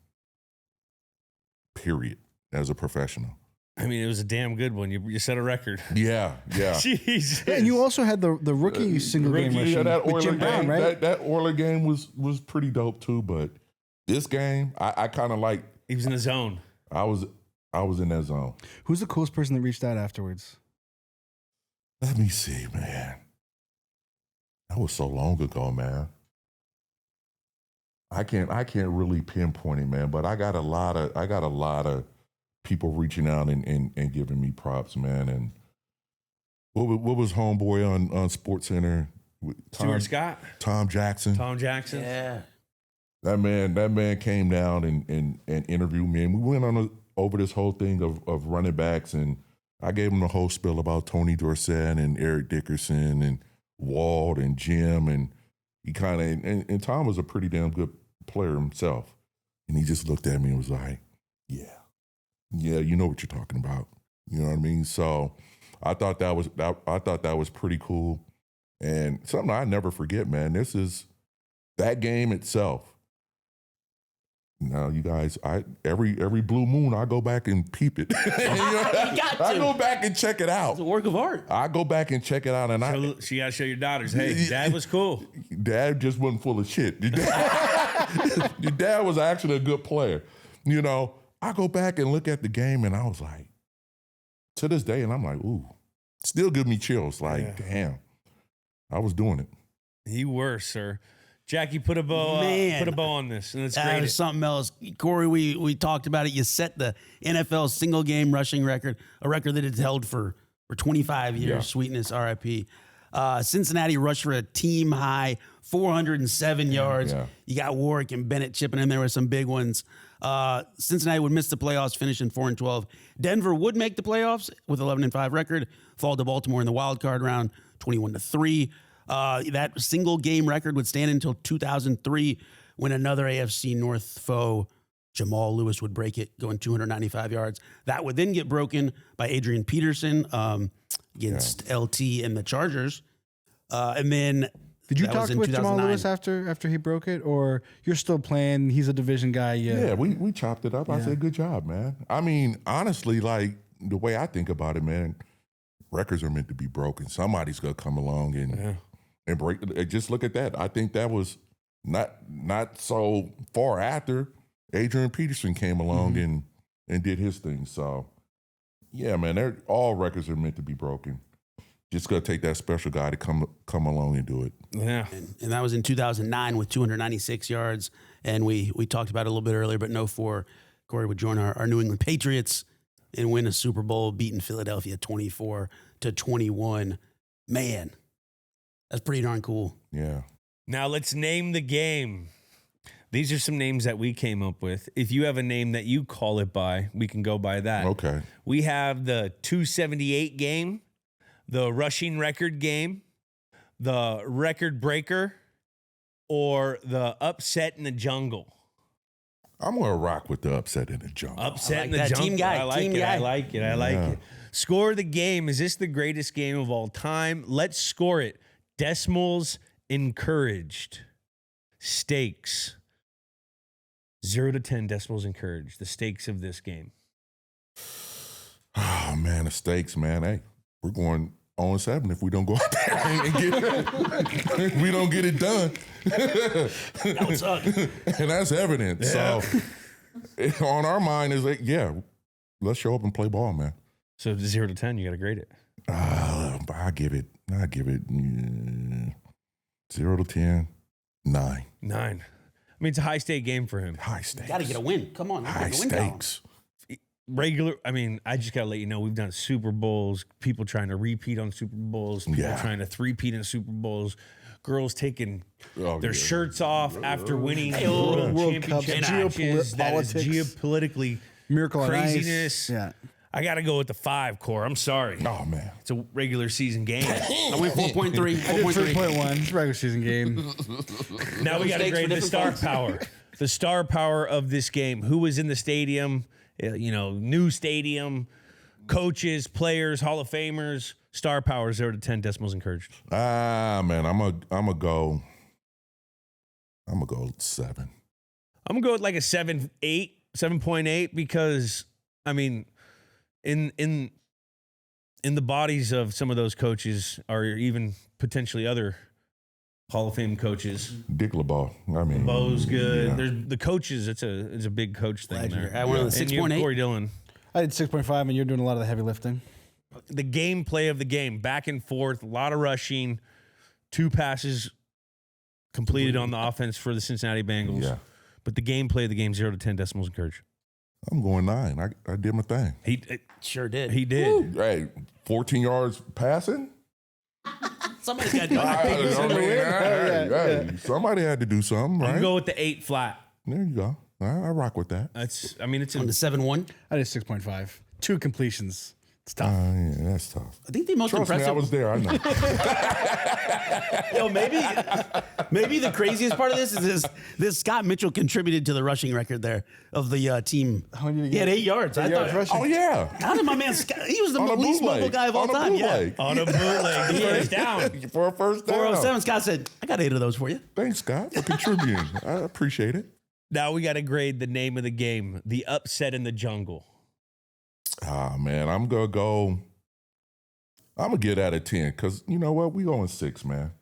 period, as a professional. I mean, it was a damn good one. You set a record. Yeah. Jesus. Yeah, and you also had the rookie single game rushing that with Oiler Jim Brown, game, right? That Oiler game was pretty dope too. But this game, I kind of like. He was in the zone. I was in that zone. Who's the coolest person that reached out afterwards? Let me see, man. That was so long ago, man. I can't really pinpoint it, man. But I got a lot of people reaching out and giving me props, man. And what was homeboy on Sports Center? Stuart Scott, Tom Jackson. Yeah. That man came down and interviewed me, and we went over this whole thing of running backs, and I gave him the whole spiel about Tony Dorsett and Eric Dickerson and Walt and Jim, and he kind of and Tom was a pretty damn good player himself, and he just looked at me and was like, yeah, you know what you're talking about, you know what I mean? So I thought that was pretty cool, and something I never forget, man. This is that game itself. Now, you guys, every blue moon I go back and peep it. I go back and check it out. It's a work of art. I go back and check it out, and so you gotta show your daughters, hey, Dad was cool. Dad just wasn't full of shit. Your dad was actually a good player. You know, I go back and look at the game, and I was like, to this day, and I'm like, ooh, still give me chills. Damn, I was doing it. You were, sir. Jackie, put a bow on this, and it's great. There's something else. Corey, we talked about it. You set the NFL single game rushing record, a record that it's held for 25 years. Yeah. Sweetness, RIP. Cincinnati rushed for a team high 407 yards. Yeah. You got Warwick and Bennett chipping in there with some big ones. Cincinnati would miss the playoffs, finishing 4-12. Denver would make the playoffs with 11-5 record, fall to Baltimore in the wild card round, 21-3. That single game record would stand until 2003 when another AFC North foe, Jamal Lewis, would break it, going 295 yards. That would then get broken by Adrian Peterson against LT and the Chargers. And then Did you that talk was in with Jamal 2009. Lewis after he broke it, or you're still playing? He's a division guy. Yeah, we chopped it up. I said, good job, man. I mean, honestly, like, the way I think about it, man, records are meant to be broken. Somebody's going to come along and break it. Just look at that. I think that was not so far after Adrian Peterson came along and did his thing. So, yeah, man, all records are meant to be broken. Just got to take that special guy to come along and do it. Yeah. And that was in 2009 with 296 yards. And we talked about it a little bit earlier, but no, Corey would join our New England Patriots and win a Super Bowl, beating Philadelphia 24-21. Man, that's pretty darn cool. Yeah. Now let's name the game. These are some names that we came up with. If you have a name that you call it by, we can go by that. Okay. We have the 278 game, the rushing record game, the record breaker, or the upset in the jungle. I'm going to rock with the upset in the jungle. Upset in like the that. jungle. Team guy, I like team it. guy. I like it. I like it. Score of the game. Is this the greatest game of all time? Let's score it. Decimals encouraged. Stakes. 0 to 10 decimals encouraged. The stakes of this game. Oh, man, the stakes, man. Hey, we're going 0-7 if we don't go out there and get it. We don't get it done. That would suck. And that's evident. Yeah. So on our mind is like, yeah, let's show up and play ball, man. So 0 to 10, you got to grade it. I give it 0 to 10, 9. 9. I mean, it's a high stake game for him. High stakes. Got to get a win. Come on. High get a win going. stakes. I just got to let you know, we've done Super Bowls, people trying to repeat on Super Bowls, people trying to three-peat in Super Bowls, girls taking their shirts off after winning World Cups, championships. That is geopolitically Miracle on Ice. craziness. Yeah. I got to go with the 5, Core. I'm sorry. Oh, man. It's a regular season game. I went 4.3. I did 3.1. It's a regular season game. Now we got to Stakes for grade the different star folks. power. The star power of this game. Who was in the stadium? New stadium, coaches, players, Hall of Famers. Star power 0 to 10 decimals encouraged. Man, I'm gonna go 7. I'm gonna go with like a 7.8 because I mean, in the bodies of some of those coaches are even potentially other Hall of Fame coaches. Dick LeBeau. I mean, Bo's good. yeah. There's the coaches. It's a big coach thing there. I went with a And you have 6.8. Corey Dillon. I did 6.5, and you're doing a lot of the heavy lifting. The gameplay of the game, back and forth, a lot of rushing, 2 passes completed on the offense for the Cincinnati Bengals. Yeah. But the gameplay of the game, 0 to 10 decimals encouraged. I'm going 9. I did my thing. He Sure did. did. Hey, 14 yards passing. Somebody's got to Hey, somebody had to do something, I'm right? gonna go with the 8 flat. There you go. I rock with that. It's a on the 7-1. I did 6.5. 2 completions. It's tough. Yeah, that's tough. I think the most Trust me, impressive. I was there. I know. Yo, maybe the craziest part of this is this Scott Mitchell contributed to the rushing record there of the team. How many did he He had get? 8 yards. I yards thought, rushing. Oh yeah. how did my man Scott? He was the On a least bootleg. mobile guy of all On a time. Yeah. bootleg. on a bootleg. The first down. For a first down. 407. Scott said, "I got 8 of those for you." Thanks, Scott, for contributing. I appreciate it. Now we got to grade the name of the game, the upset in the jungle. Ah, man, I'm gonna get out of 10 because you know what? We going 6, man.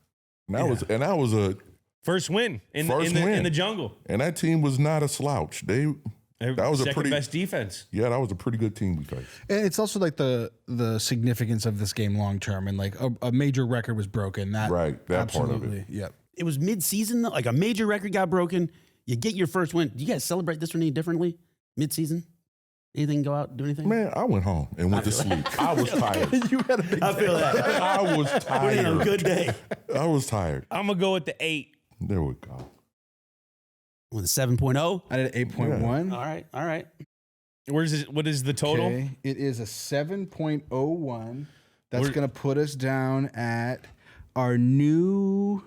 And that was a First win in First win. the jungle. and that team was not a slouch. That was a Second pretty best defense. Yeah, that was a pretty good team we faced. And it's also like the significance of this game long term, and like a major record was broken. That Right, that part of it. absolutely, yep. It was mid-season, though. Like a major record got broken. You get your first win. Do you guys celebrate this one any differently? Mid-season? Anything go out, do anything? Man, I went home and went to sleep. I was tired. You had a big I feel that. I was Put in a tired. good day. I was tired. I'm gonna go with the 8. There we go. With a 7.0. I did 8.1. All right. All right. What is the total? Okay, it is a 7.01. That's We're- going to put us down at our new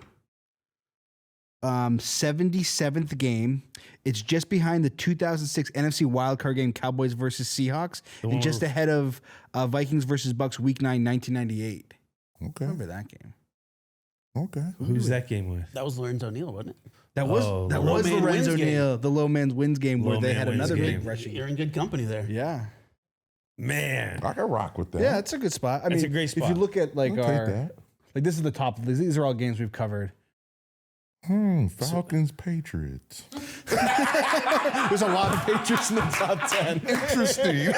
77th game. It's just behind the 2006 NFC wildcard game, Cowboys versus Seahawks, and just ahead of Vikings versus Bucks Week 9, 1998. Okay. Remember that game? Okay. Who's that game with? That was Lorenzo Neal, wasn't it? That was the low man Lorenzo wins game. Neal, the low man's wins game, where Low they man had wins another game. big rushing. You're in good company there. Yeah, Man, I can rock with that. yeah, it's a good spot. I That's mean, a great If spot. you look at like I'll take our, that. like this is the top. These are all games we've covered. Falcons, Patriots. There's a lot of Patriots in the top 10. Interesting.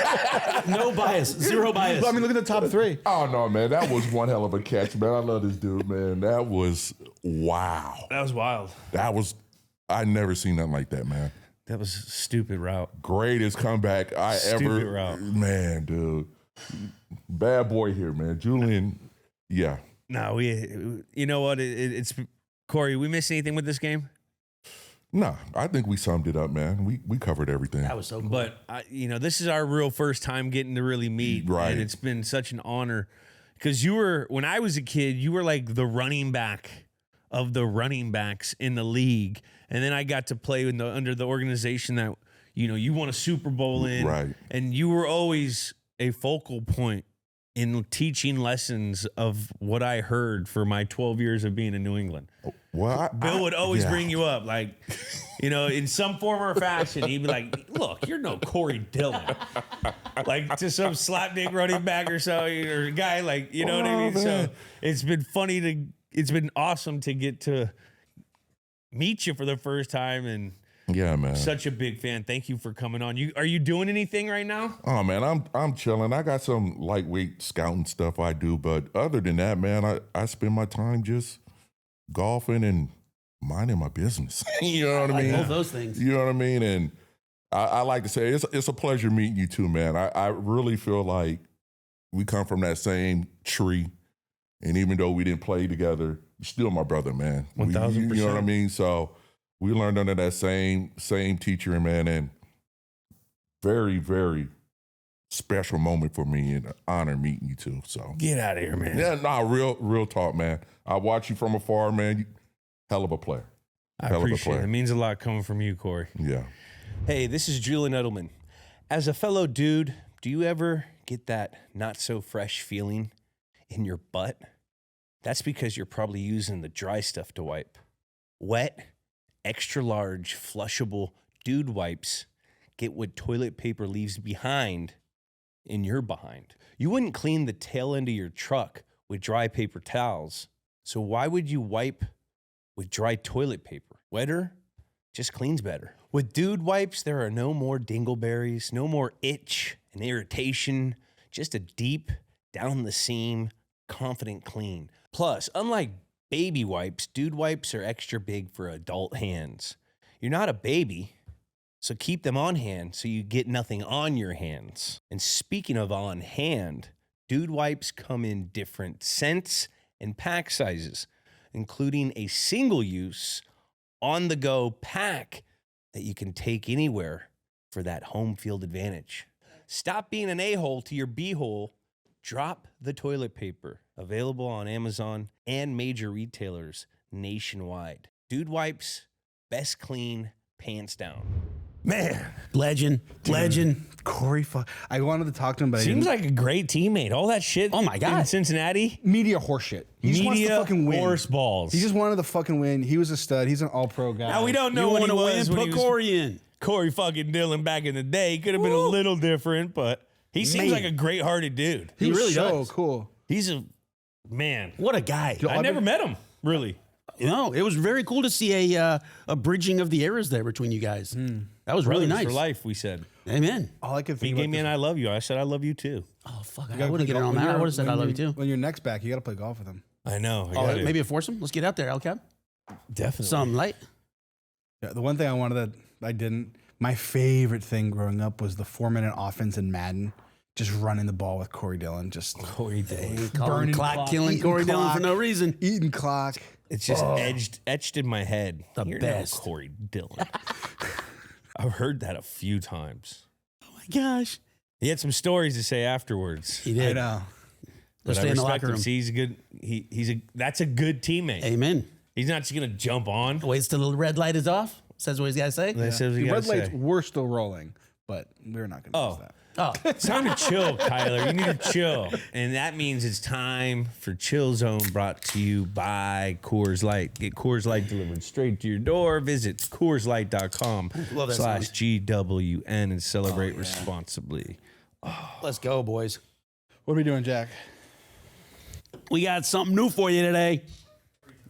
No bias. Zero bias. I mean, look at the top 3. Oh no, man, that was one hell of a catch, man. I love this dude, man. That was wow. that was wild. I never seen nothing like that, man. That was a stupid route. Greatest comeback I Stupid ever. route. Man, dude, bad boy here, man. Julian, yeah. No, you know what? It's Corey. We miss anything with this game? No, I think we summed it up, man. We covered everything. That was so cool. But this is our real first time getting to really meet, Right. And it's been such an honor because when I was a kid, you were like the running back of the running backs in the league, and then I got to play under the organization that you won a Super Bowl in, Right. And you were always a focal point in teaching lessons of what I heard for my 12 years of being in New England. Well, Bill would always yeah. bring you up, like, in some form or fashion. He'd be like, "Look, you're no Corey Dillon," like to some slapdick running back or so, or a guy like, you know what I mean. Oh, man. So it's been awesome to get to meet you for the first time, and Yeah, man. such a big fan. Thank you for coming on. Are you doing anything right now? Oh man, I'm chilling. I got some lightweight scouting stuff I do, but other than that, man, I spend my time just golfing and minding my business. You know what I mean? Both those things. You know what I mean? And I like to say it's a pleasure meeting you too, man. I really feel like we come from that same tree, and even though we didn't play together, you're still my brother, man. 1000%. You know what I mean? So we learned under that same teacher, man, and very, very special moment for me and an honor meeting you too. So Get out of here, man. yeah, nah, real talk, man. I watch you from afar, man. You, hell of a player. I Hell of a appreciate it. player. It means a lot coming from you, Corey. Yeah. Hey, this is Julian Edelman. As a fellow dude, do you ever get that not so fresh feeling in your butt? That's because you're probably using the dry stuff to wipe. Wet, extra large, flushable dude wipes get what toilet paper leaves behind in your behind. You wouldn't clean the tail end of your truck with dry paper towels, so why would you wipe with dry toilet paper? Wetter just cleans better. With dude wipes, there are no more dingleberries, no more itch and irritation, just a deep, down the seam, confident clean. Plus, unlike baby wipes, dude wipes are extra big for adult hands. You're not a baby, so keep them on hand so you get nothing on your hands. And speaking of on hand, Dude wipes come in different scents and pack sizes, including a single-use, on-the-go pack that you can take anywhere for that home field advantage. Stop being an a-hole to your b-hole. Drop the toilet paper. Available on Amazon and major retailers nationwide. Dude wipes, best clean, pants down. Man, Legend. Corey, I wanted to talk to him, but Seems I like a great teammate. All that shit. Oh my God. In Cincinnati. didn't. Media horseshit. He just wants to Media fucking win. horse balls. He just wanted to fucking win. He was a stud. He's an all-pro guy. Now we don't You know what want he to win? was when Put he was Corey in. Corey fucking Dillon back in the day. He could have been a little different, but he seems Man. like a great-hearted dude. He was really so does. cool. He's a man. What a guy. I never met him, really. You know, it was very cool to see a bridging of the eras there between you guys. That was really Brothers nice. for life, we said. Amen. All I could He think gave about me an I love you. I said I love you too. Oh, fuck. You I gotta would have play get it golf. on When that. I you're- would have said I when love you too. When you're next back, you got to play golf with him. I know. I Oh, got it. maybe a foursome? Let's get out there, El Cap. Definitely. Some light. Yeah, the one thing I wanted that I didn't. My favorite thing growing up was the 4-minute offense in Madden. Just running the ball with Corey Dillon. Just Corey Dillon. Burning clock, killing eating Corey Dillon for clock. no reason. eating clock. It's just etched in my head. The You're best. No Corey Dillon. I've heard that a few times. Oh my gosh. He had some stories to say afterwards. He I did. know. Let's But stay I in the respect locker him. room. See, he's a good. That's a good teammate. Amen. He's not just gonna jump on. Waits till the red light is off. Says what he's got to say. That says what he The gotta red lights say. were still rolling, but we're not going to Oh. use that. Oh, It's time to chill, Kyler. You need to chill. And that means it's time for Chill Zone, brought to you by Coors Light. Get Coors Light delivered straight to your door. Visit CoorsLight.com Love that /GWN and celebrate responsibly. let's go, boys. What are we doing, Jack? We got something new for you today.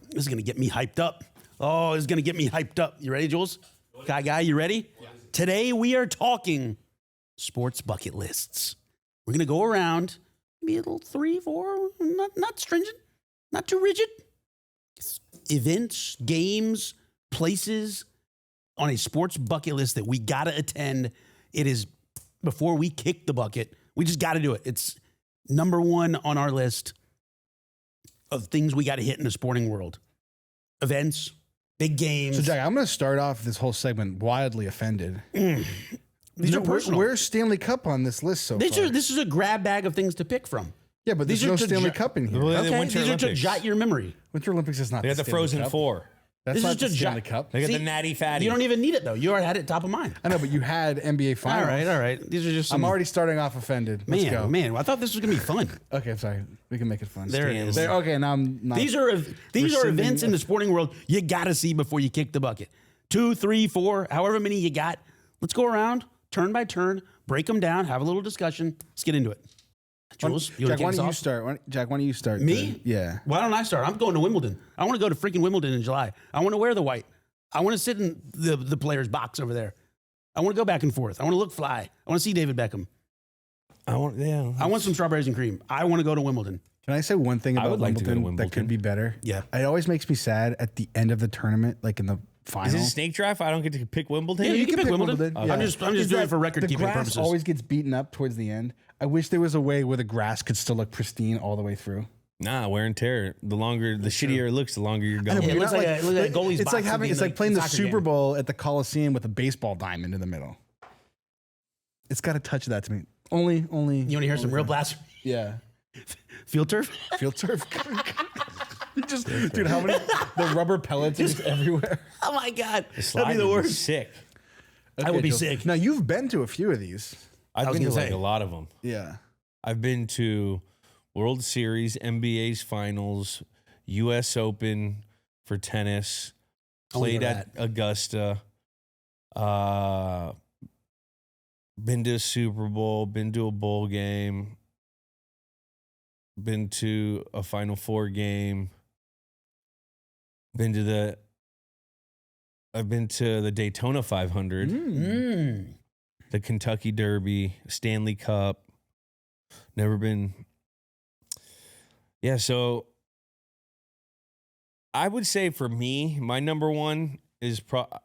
This is going to get me hyped up. Oh, this is going to get me hyped up. You ready, Jules? Guy, you ready? Yeah. Today we are talking sports bucket lists. We're going to go around, maybe a little 3, 4, not stringent, not too rigid. Events, games, places on a sports bucket list that we got to attend. It is before we kick the bucket. We just got to do it. It's number 1 on our list of things we got to hit in the sporting world. Events, big games. So, Jack, I'm going to start off this whole segment wildly offended. These are personal. Where's Stanley Cup on this list so far? This is a grab bag of things to pick from. Yeah, but these there's are no to Stanley ju- Cup in here. Well, the Okay, Winter these are to Olympics. jot your memory. Winter Olympics is not They got the Stanley Frozen Cup. 4. That's This not is the just Stanley jot- Cup. They got See, the Natty Fatty. You don't even need it though. You already had it top of mind. I know, but you had NBA Finals. All right. These are just some, I'm already starting off offended. Let's go. man. I thought this was gonna be fun. Okay, I'm sorry. We can make it fun. There it is. Okay, now I'm not. These are rescinding events in it. the sporting world you got to see before you kick the bucket. 2, 3, 4, however many you got. Let's go around turn by turn, break them down, have a little discussion. Let's get into it. Jules, you Jack, want why to don't you off? start? Jack, why don't you start? Me? Yeah. Why don't I start? I'm going to Wimbledon. I want to go to freaking Wimbledon in July. I want to wear the white. I want to sit in the player's box over there. I want to go back and forth. I want to look fly. I want to see David Beckham. I want some strawberries and cream. I want to go to Wimbledon. Can I say one thing I about would like to go to Wimbledon that could Wimbledon. be better? Yeah. It always makes me sad at the end of the tournament, like in the final. Is this a snake draft? I don't get to pick Wimbledon? Yeah, you can pick Wimbledon. Yeah. I'm just Is doing that it for record the keeping grass purposes. always gets beaten up towards the end. I wish there was a way where the grass could still look pristine all the way through. Nah, wear and tear. The shittier it looks, the longer you're I know, going. but it you're looks not like a goalie's It's box like would having. be It's like like playing a the soccer Super game. Bowl at the Coliseum with a baseball diamond in the middle. It's got to touch that to me. Only. You want to hear some real blast? Yeah. Field turf? Field turf. You just, dude, how many the rubber pellets are just everywhere? Oh my God. That'd Slide be the would worst. Sick. I would be Joe. sick. Now you've been to a few of these. I've was been to gonna like say. a lot of them. Yeah. I've been to World Series, NBA's finals, U.S. Open for tennis, Only played for at Augusta, been to a Super Bowl, been to a bowl game, been to a Final Four game, I've been to the Daytona 500, the Kentucky Derby, Stanley Cup. Never been. Yeah, so I would say for me, my number one is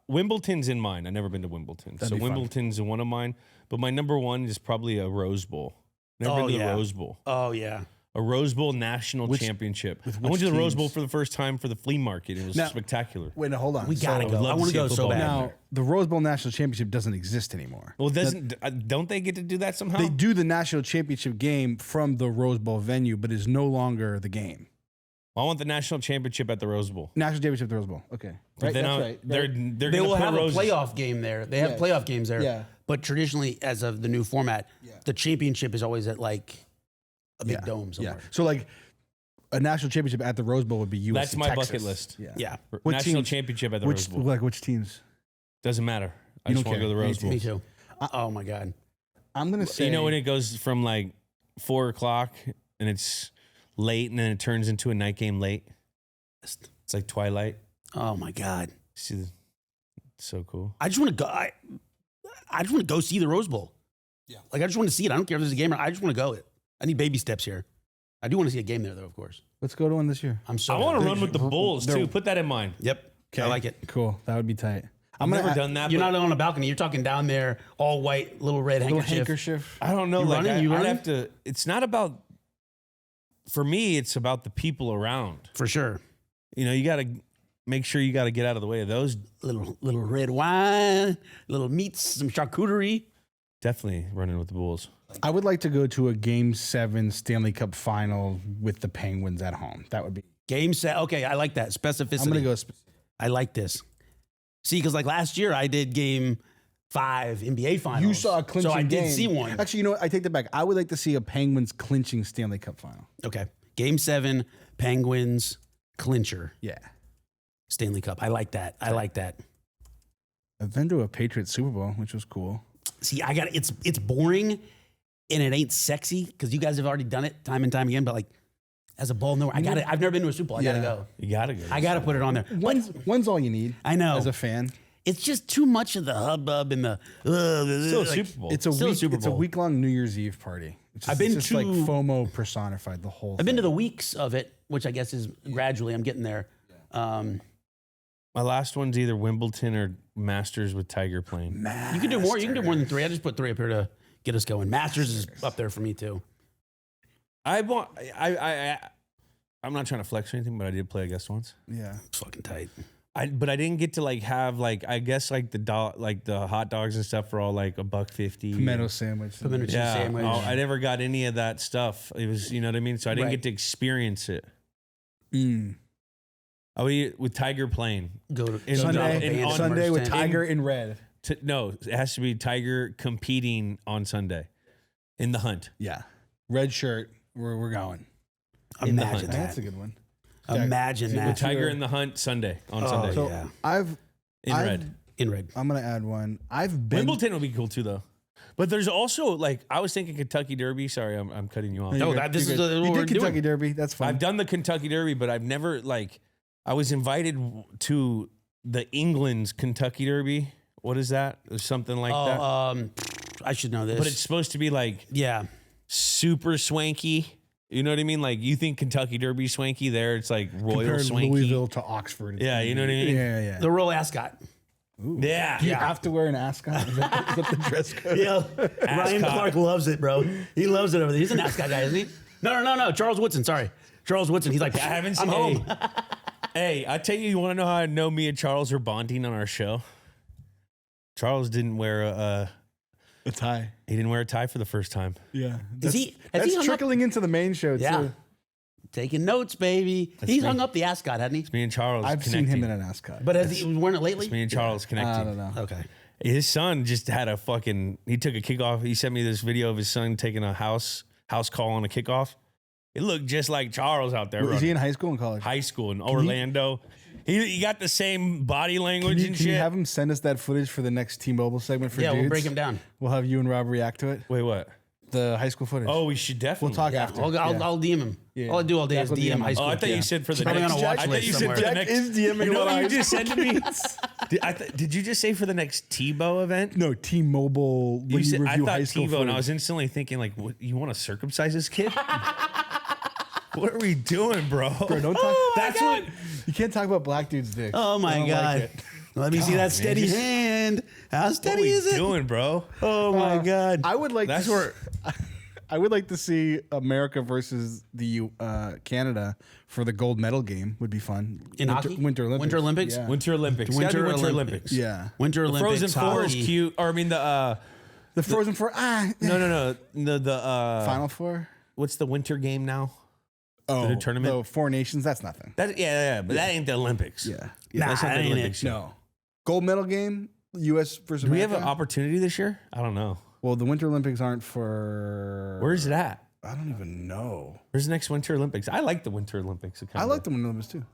Wimbledon's in mine. I've never been to Wimbledon. That'd So be fun. Wimbledon's one of mine. But my number one is probably a Rose Bowl. Never been to yeah. the Rose Bowl. Oh yeah. A Rose Bowl national championship. I went to the Rose Bowl for the first time for the flea market. It was spectacular. Wait, no, hold on. We gotta I'd go. love I to want to see a go so football bad. game. Now, the Rose Bowl National Championship doesn't exist anymore. Well, don't they get to do that somehow? They do the national championship game from the Rose Bowl venue, but it's no longer the game. I want the national championship at the Rose Bowl. National championship at the Rose Bowl. Okay. But Right? then That's right. they're They gonna will put have a roses. playoff game there. They have Yes. playoff games there. Yeah. But traditionally, as of the new format, the championship is always at like a big dome somewhere. Yeah. So like a national championship at the Rose Bowl would be USC. That's my Texas. bucket list. Yeah. Yeah. What National teams? championship at the Rose Bowl. Which teams? Doesn't matter. I You just don't want to go to the care. Rose Bowl. Me too. Oh my God. I'm gonna say You know when it goes from like 4 o'clock and it's late and then it turns into a night game late? It's like twilight. Oh my God. See, it's so cool. I just want to go. I just want to go see the Rose Bowl. Yeah. Like I just want to see it. I don't care if there's a game. I just want to go. I need baby steps here. I do want to see a game there though, of course. Let's go to one this year. I'm so. I want to down. run with the Bulls they're- too. Put that in mind. Yep. I like it. Cool. That would be tight. I've never done that. You're but not on a balcony. You're talking down there, all white, little red Little handkerchief. handkerchief. I don't know. You Like running? You I'd running? have to. It's not about. For me, it's about the people around. For sure. You know, you got to make sure you got to get out of the way of those. Little red wine, little meats, some charcuterie. Definitely running with the Bulls. I would like to go to a Game 7 Stanley Cup final with the Penguins at home. That would be. Game set. Okay, I like that specificity. I'm gonna go. I like this. See, because like last year I did Game 5 NBA Finals. You saw a clinching so I game. did see one. Actually, you know what? I take that back. I would like to see a Penguins clinching Stanley Cup final. Okay, Game 7, Penguins clincher Yeah. Stanley Cup. I like that. I like that. I've been to a Patriot Super Bowl, which was cool. See, I got it's boring and it ain't sexy because you guys have already done it time and time again. But like as a ball knower, I got it. I've never been to a Super Bowl. I gotta go. You got to go. I gotta put it on there. One's all you need. I know. As a fan. It's just too much of the hubbub and the. Still a like, Super Bowl. It's a Still a week. Super It's a Bowl. week-long New Year's Eve party. It's I've been just to- like FOMO personified. The whole. I've been to the weeks of it, which I guess is gradually. I'm getting there. My last one's either Wimbledon or Masters with Tiger playing. You can do more. You can do more than 3. I just put 3 up here to get us going. Masters is up there for me too. I'm not trying to flex or anything, but I did play Augusta once. Yeah. It's fucking tight. But I didn't get to like have like I guess like the hot dogs and stuff were all like $1.50. Pimento sandwich. Pimento cheese Yeah, sandwich. I never got any of that stuff. It was, you know what I mean. So I didn't Right. get to experience it. Mm. I would eat with Tiger playing. Go to In- Sunday. on Sunday with merch tent. Tiger in red. No, it has to be Tiger competing on Sunday in the hunt. Yeah. Red shirt. We're going. in the Imagine hunt. that. That's a good one. Imagine With that. Tiger in the hunt Sunday on Sunday So Yeah. in red. In red. I'm gonna add one. I've been. Wimbledon would be cool too, though. But there's also like I was thinking Kentucky Derby. Sorry, I'm cutting you off. No, this is what You we're did Kentucky doing. Derby. That's fine. I've done the Kentucky Derby, but I've never like. I was invited to the England's Kentucky Derby. What is that? Or something like that. I should know this. But it's supposed to be like yeah. super swanky. You know what I mean? Like you think Kentucky Derby swanky, there it's like royal Compared swanky. Louisville to Oxford. Yeah, you know what I mean? Yeah. The Royal Ascot. Yeah. Do you have to wear an ascot? Is that the dress code? Yeah. Ryan Ascot. Clark loves it, bro. He loves it over there. He's an Ascot guy, isn't he? No. Charles Woodson. Sorry. Charles Woodson. He's like, I haven't I'm seen. home. Hey, I tell you, you want to know how I know me and Charles are bonding on our show? Charles didn't wear a tie. he didn't wear a tie for the first time. Yeah. Has he That's hung up? trickling into the main show Yeah. too. Taking notes, baby. He's hung up the Ascot, hadn't he? Me and Charles. I've connecting. seen him in an ascot. But has he worn it lately? Me and Charles connecting. I don't know. Okay. His son just had a fucking. He took a kickoff. He sent me this video of his son taking a house call on a kickoff. It looked just like Charles out there. Is he running. in high school and college? High school in Orlando? He got the same body language and Can shit. you have him send us that footage for the next T-Mobile segment for Yeah, dudes? we'll break him down. We'll have you and Rob react to it. Wait, what? The high school footage. Oh, we should definitely. we'll talk Yeah, after. I'll DM him. Yeah. All I do all day Jack is will DM DM high him. school. Oh, I thought you said for the Probably next. on a watch I thought list you said somewhere. for the Jack next. is DMing You know what what I you just said to me? tweet. Did you just say for the next Tebow event? No, T-Mobile when you, said, review I high thought school Tebow, and I footage. was instantly thinking, like, what, you want to circumcise this kid? What are we doing, bro? Bro, don't talk. That's what. You can't talk about black dudes' dicks. Oh I my don't God. like it. Let me see that steady just- hand. How What are steady we is it? doing, bro? Oh my God. I would like. That's to, where. I would like to see America versus the Canada for the gold medal game. Would be fun. In hockey? Winter Olympics. Winter Olympics? Yeah. Winter Olympics. Winter Gotta be Winter Olympics. Olympics. Yeah. Winter The Olympics. Frozen Four is hockey. cute. Or I mean The Frozen Four. no. The Final Four. what's the winter game now? Oh, the tournament? The Four Nations. That's nothing. That but that ain't the Olympics. Yeah. Nah, That's not that the ain't Olympics. it. yet. No. Gold medal game. U.S. versus Do we have America. an opportunity this year? I don't know. Well, the Winter Olympics aren't for. Where's it at? I don't even know. Where's the next Winter Olympics? I like the Winter Olympics. I like the Winter Olympics too.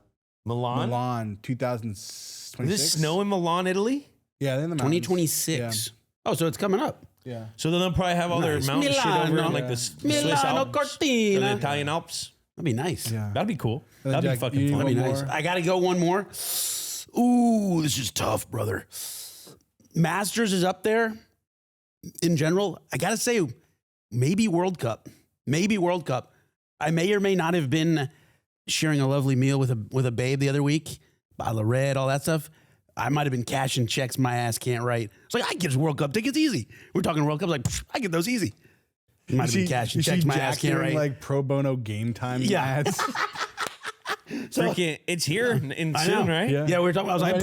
Milan. Milan 2026. Does it snow in Milan, Italy? Yeah, they're in the mountains. 2026. Oh, so it's coming up. Yeah. So then they'll probably have all their Nice. mountain shit over Milano. in like the Swiss Milano Alps, Cortina. or the Italian Alps. That'd be nice. Yeah. That'd be cool. And then, That'd be Jack, fucking you fun. need That'd be one nice. more? I got to go one more. Ooh, this is tough, brother. Masters is up there in general. I got to say, maybe World Cup. Maybe World Cup. I may or may not have been sharing a lovely meal with a babe the other week, bottle of red, all that stuff. I might have been cashing checks my ass can't write. It's like, I get World Cup tickets easy. We're talking World Cup, like, I get those easy. Might have been cashing checks my ass can't write. Like pro bono game time Yeah. ads. Freaking, it's here in I soon, know. right? Yeah, we were talking. I was like,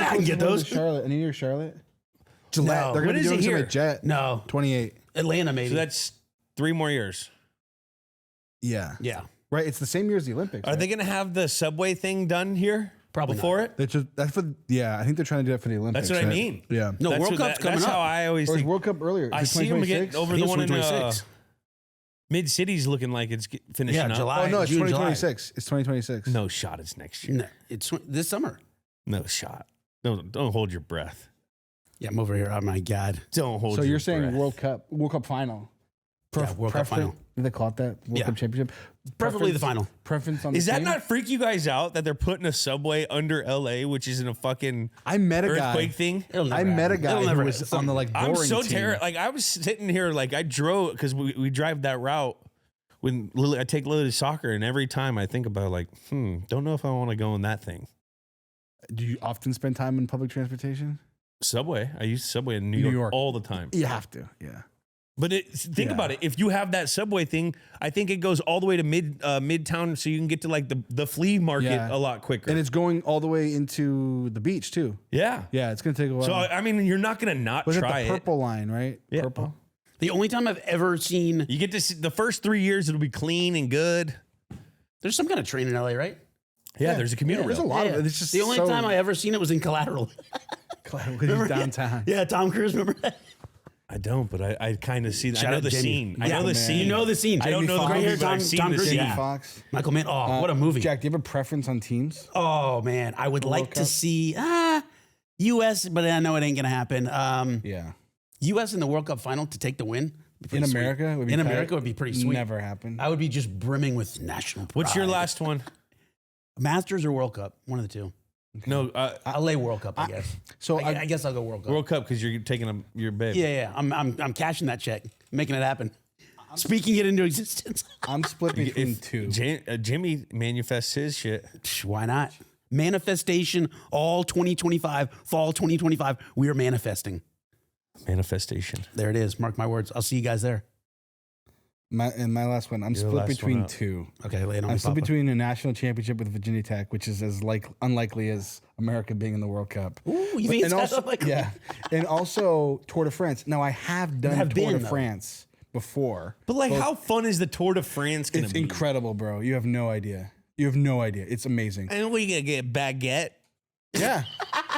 I can get those. Charlotte. Any year Charlotte? Gillette. No. They're When going to is do it it here? here? Jet. No, 28. Atlanta maybe. So that's 3 more years. Yeah. yeah, Right. It's the same year as the Olympics. Are right? they going to have the subway thing done here? Probably before not. it? That's for. Yeah, I think they're trying to do it for the Olympics. That's what I right? mean. Yeah. No, That's World what Cup's coming That's up. how I always Or is think. World Cup earlier? I Is it see them get 2026? over I the think one it's in 2026. Mid City's looking like it's finishing Yeah, up. July. Oh no, it's June, July. 2026. It's 2026. No shot. It's next year. No, it's this summer. No shot. Don't hold your breath. Yeah, I'm over here. Oh my god. Don't hold. So your you're saying breath. World Cup final? Yeah, World Cup final. Did they call it that? World Yeah. Cup championship. Preferably the final. Preference on. Is the that team? not freak you guys out that they're putting a subway under LA, which is in a fucking I met a earthquake guy. thing? It'll never I met a happen. guy It'll who never was happen. on the like boring I'm so team. terrified. Like I was sitting here, like I drove because we drive that route when Lily, I take Lily to soccer, and every time I think about like, don't know if I want to go in that thing. Do you often spend time in public transportation? Subway. I use Subway in New New York York. all the time. You have to. Yeah. But think Yeah. about it. If you have that subway thing, I think it goes all the way to midtown, so you can get to like the flea market Yeah. a lot quicker. And it's going all the way into the beach too. yeah. Yeah, it's gonna take a while. So I mean, you're not gonna not was it try the purple line, right? Yeah. Purple. The only time I've ever seen You get to see the first 3 years, it'll be clean and good. there's some kind of train in LA, right? Yeah, there's a commuter There's a rail. lot of it. It's just the only so time I ever seen it was in Collateral. He's downtown. Yeah, Tom Cruise. Remember that? I don't, but I kind of see. Shout I know out the Jamie. scene. I Yeah, know the man. scene. You know the scene. I don't Jamie know the Foxx. movie, Right here, but I've Tom- seen Tom the Cruise, scene. yeah. Fox. Michael Mann. Oh, what a movie. Jack, do you have a preference on teams? Oh man, I would like to Cup? see U.S., but I know it ain't gonna happen. Yeah. U.S. in the World Cup final to take the win would be In pretty sweet. America, it would be in tight. America would be pretty sweet. Never happened. I would be just brimming with national pride. What's your last one? Masters or World Cup? One of the two. No, I'll lay World Cup. I guess. So I guess I'll go World Cup. World Cup because you're taking your babe. Yeah. I'm cashing that check, making it happen, speaking it into existence. I'm split between two. Jimmy manifests his shit. Why not? Manifestation all 2025, fall 2025. We are manifesting. Manifestation. There it is. Mark my words. I'll see you guys there. My last one. I'm You're the split last between one up. two. Okay, lay it on I'm me, split Papa. between a national championship with Virginia Tech, which is as unlikely as America being in the World Cup. Ooh, you But- think and it's also, unlikely? yeah, and also Tour de France. Now I have done Have Tour been, de though. France before. But like, how fun is the Tour de France gonna It's be? incredible, bro. You have no idea. You have no idea. It's amazing. And what are you gonna get? Baguette? Yeah,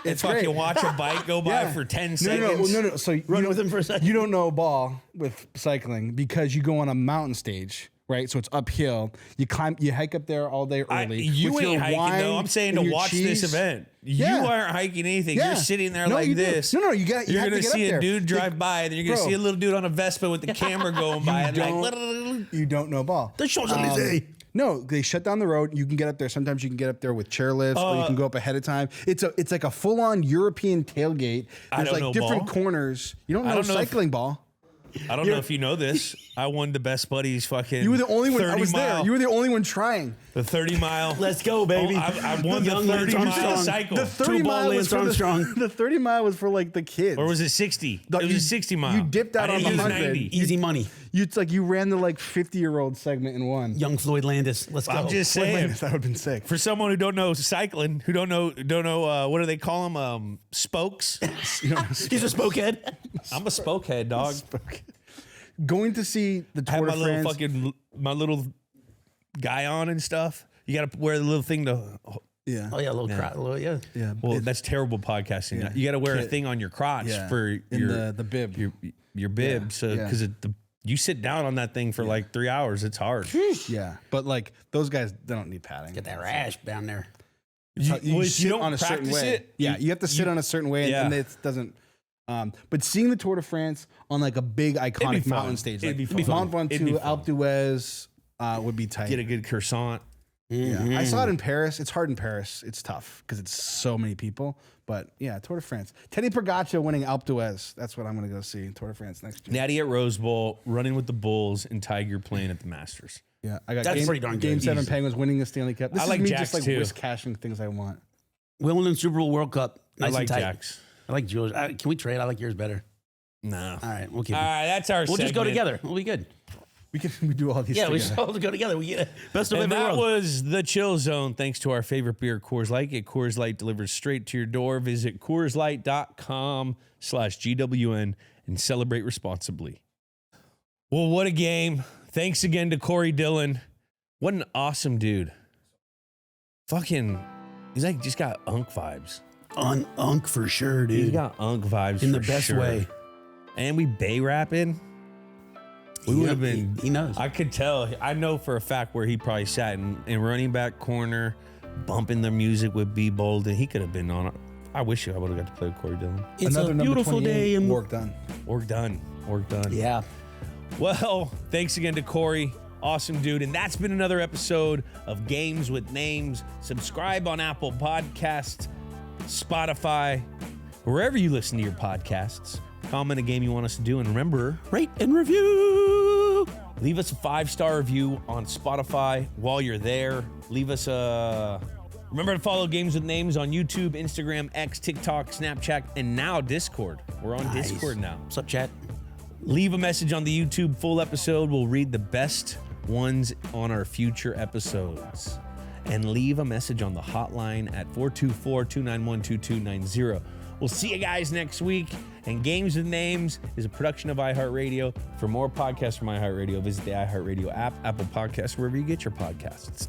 it's Fucking great. watch a bike go by Yeah. for 10 No, seconds. no. So you Run don't- with him for a second. You don't know ball with cycling because you go on a mountain stage, right? So it's uphill. You hike up there all day early. You with ain't your hiking wine though. I'm saying and to your watch cheese. this event. Yeah. You aren't hiking anything. Yeah. You're sitting there No, like you do. this. No, you have You're to gonna get see up a there. dude drive by, and then you're gonna Bro. see a little dude on a Vespa with the camera going by, and like, You don't know ball. The show's on Lizzie. No, they shut down the road. You can get up there. Sometimes you can get up there with chairlifts, or you can go up ahead of time. It's like a full on European tailgate. I There's don't know like different ball. corners. You don't I know don't know if- cycling ball. I don't know if you know this. I won the best buddies fucking. You were the only one. I 30 was mile, there. You were the only one trying. the 30 mile. Let's go, baby. I won the Young 30 Lance mile Armstrong. cycle. The 30 Two-ball mile was Lance for Armstrong. the 30 mile was for like the kids. Or was it 60? The- it was you- a 60 mile. you dipped out I on didn't the use 100. 90. Easy money. It's like you ran the like 50-year-old segment in one. Young Floyd Landis. Let's go. I'm just Wait, saying. that would have been sick. For someone who don't know cycling, who don't know, what do they call them? Spokes. He's a spokehead. I'm a spokehead, dog. Going to see the I have Tour my de little France. fucking my little guy on and stuff. You got to wear the little thing to. Yeah. Oh yeah, a little crotch. Yeah. Yeah. Well, that's terrible podcasting. Yeah. You got to wear a thing on your crotch for in the bib. your bib. Yeah. So Yeah. because you sit down on that thing for like 3 hours, it's hard. Yeah. But like those guys, they don't need padding. Get that rash down there. You if sit you don't on a certain practice way. it, Yeah, you have to sit on a certain way, Yeah. and it doesn't. But seeing the Tour de France on like a big iconic fun. mountain stage, It'd like be fun. Mont It'd be Ventoux, fun. Alpe d'Huez, would be tight. Get a good croissant. Yeah, I saw it in Paris. It's hard in Paris. It's tough because it's so many people. But yeah, Tour de France. Teddy Pogacar winning Alpe d'Huez. That's what I'm going to go see in Tour de France next year. Natty at Rose Bowl, running with the Bulls, and Tiger playing at the Masters. Yeah, I got That's pretty darn good. Game 7 Easy. Penguins winning the Stanley Cup. This I is like me Jacks just like too. wish cashing things I want. Wimbledon Super Bowl World Cup. Nice I like and tight. Jacks. I like yours. Can we trade? I like yours better. No. All right, we'll keep All it. right, that's our. We'll just go segment. together. We'll be good. We do all these. Yeah, we together. just all go together. We get best of And every that world. was the Chill Zone. Thanks to our favorite beer, Coors Light. Get Coors Light delivered straight to your door. Visit CoorsLight.com/GWN and celebrate responsibly. Well, what a game. Thanks again to Corey Dillon. What an awesome dude. Fucking, he's like just got unk vibes. Unk for sure, He's dude. got unk vibes In the for best sure. way. And we bay rapping. We would have been. He knows. I could tell. I know for a fact where he probably sat in running back corner, bumping the music with B Bolden. He could have been on it. I wish I would have got to play with Corey Dillon. It's Another a number beautiful 28 day. And work done. Work done. Work done. yeah. Well, thanks again to Corey. Awesome dude. And that's been another episode of Games with Names. Subscribe on Apple Podcasts, Spotify, wherever you listen to your podcasts. Comment a game you want us to do. And remember, Rate and review. leave us a 5-star review on Spotify while you're there. Leave us a... Remember to follow Games with Names on YouTube, Instagram, X, TikTok, Snapchat, and now Discord. We're on Nice. Discord now. What's up, chat? Leave a message on the YouTube full episode. We'll read the best ones on our future episodes. And leave a message on the hotline at 424-291-2290. We'll see you guys next week. And Games with Names is a production of iHeartRadio. For more podcasts from iHeartRadio, visit the iHeartRadio app, Apple Podcasts, wherever you get your podcasts.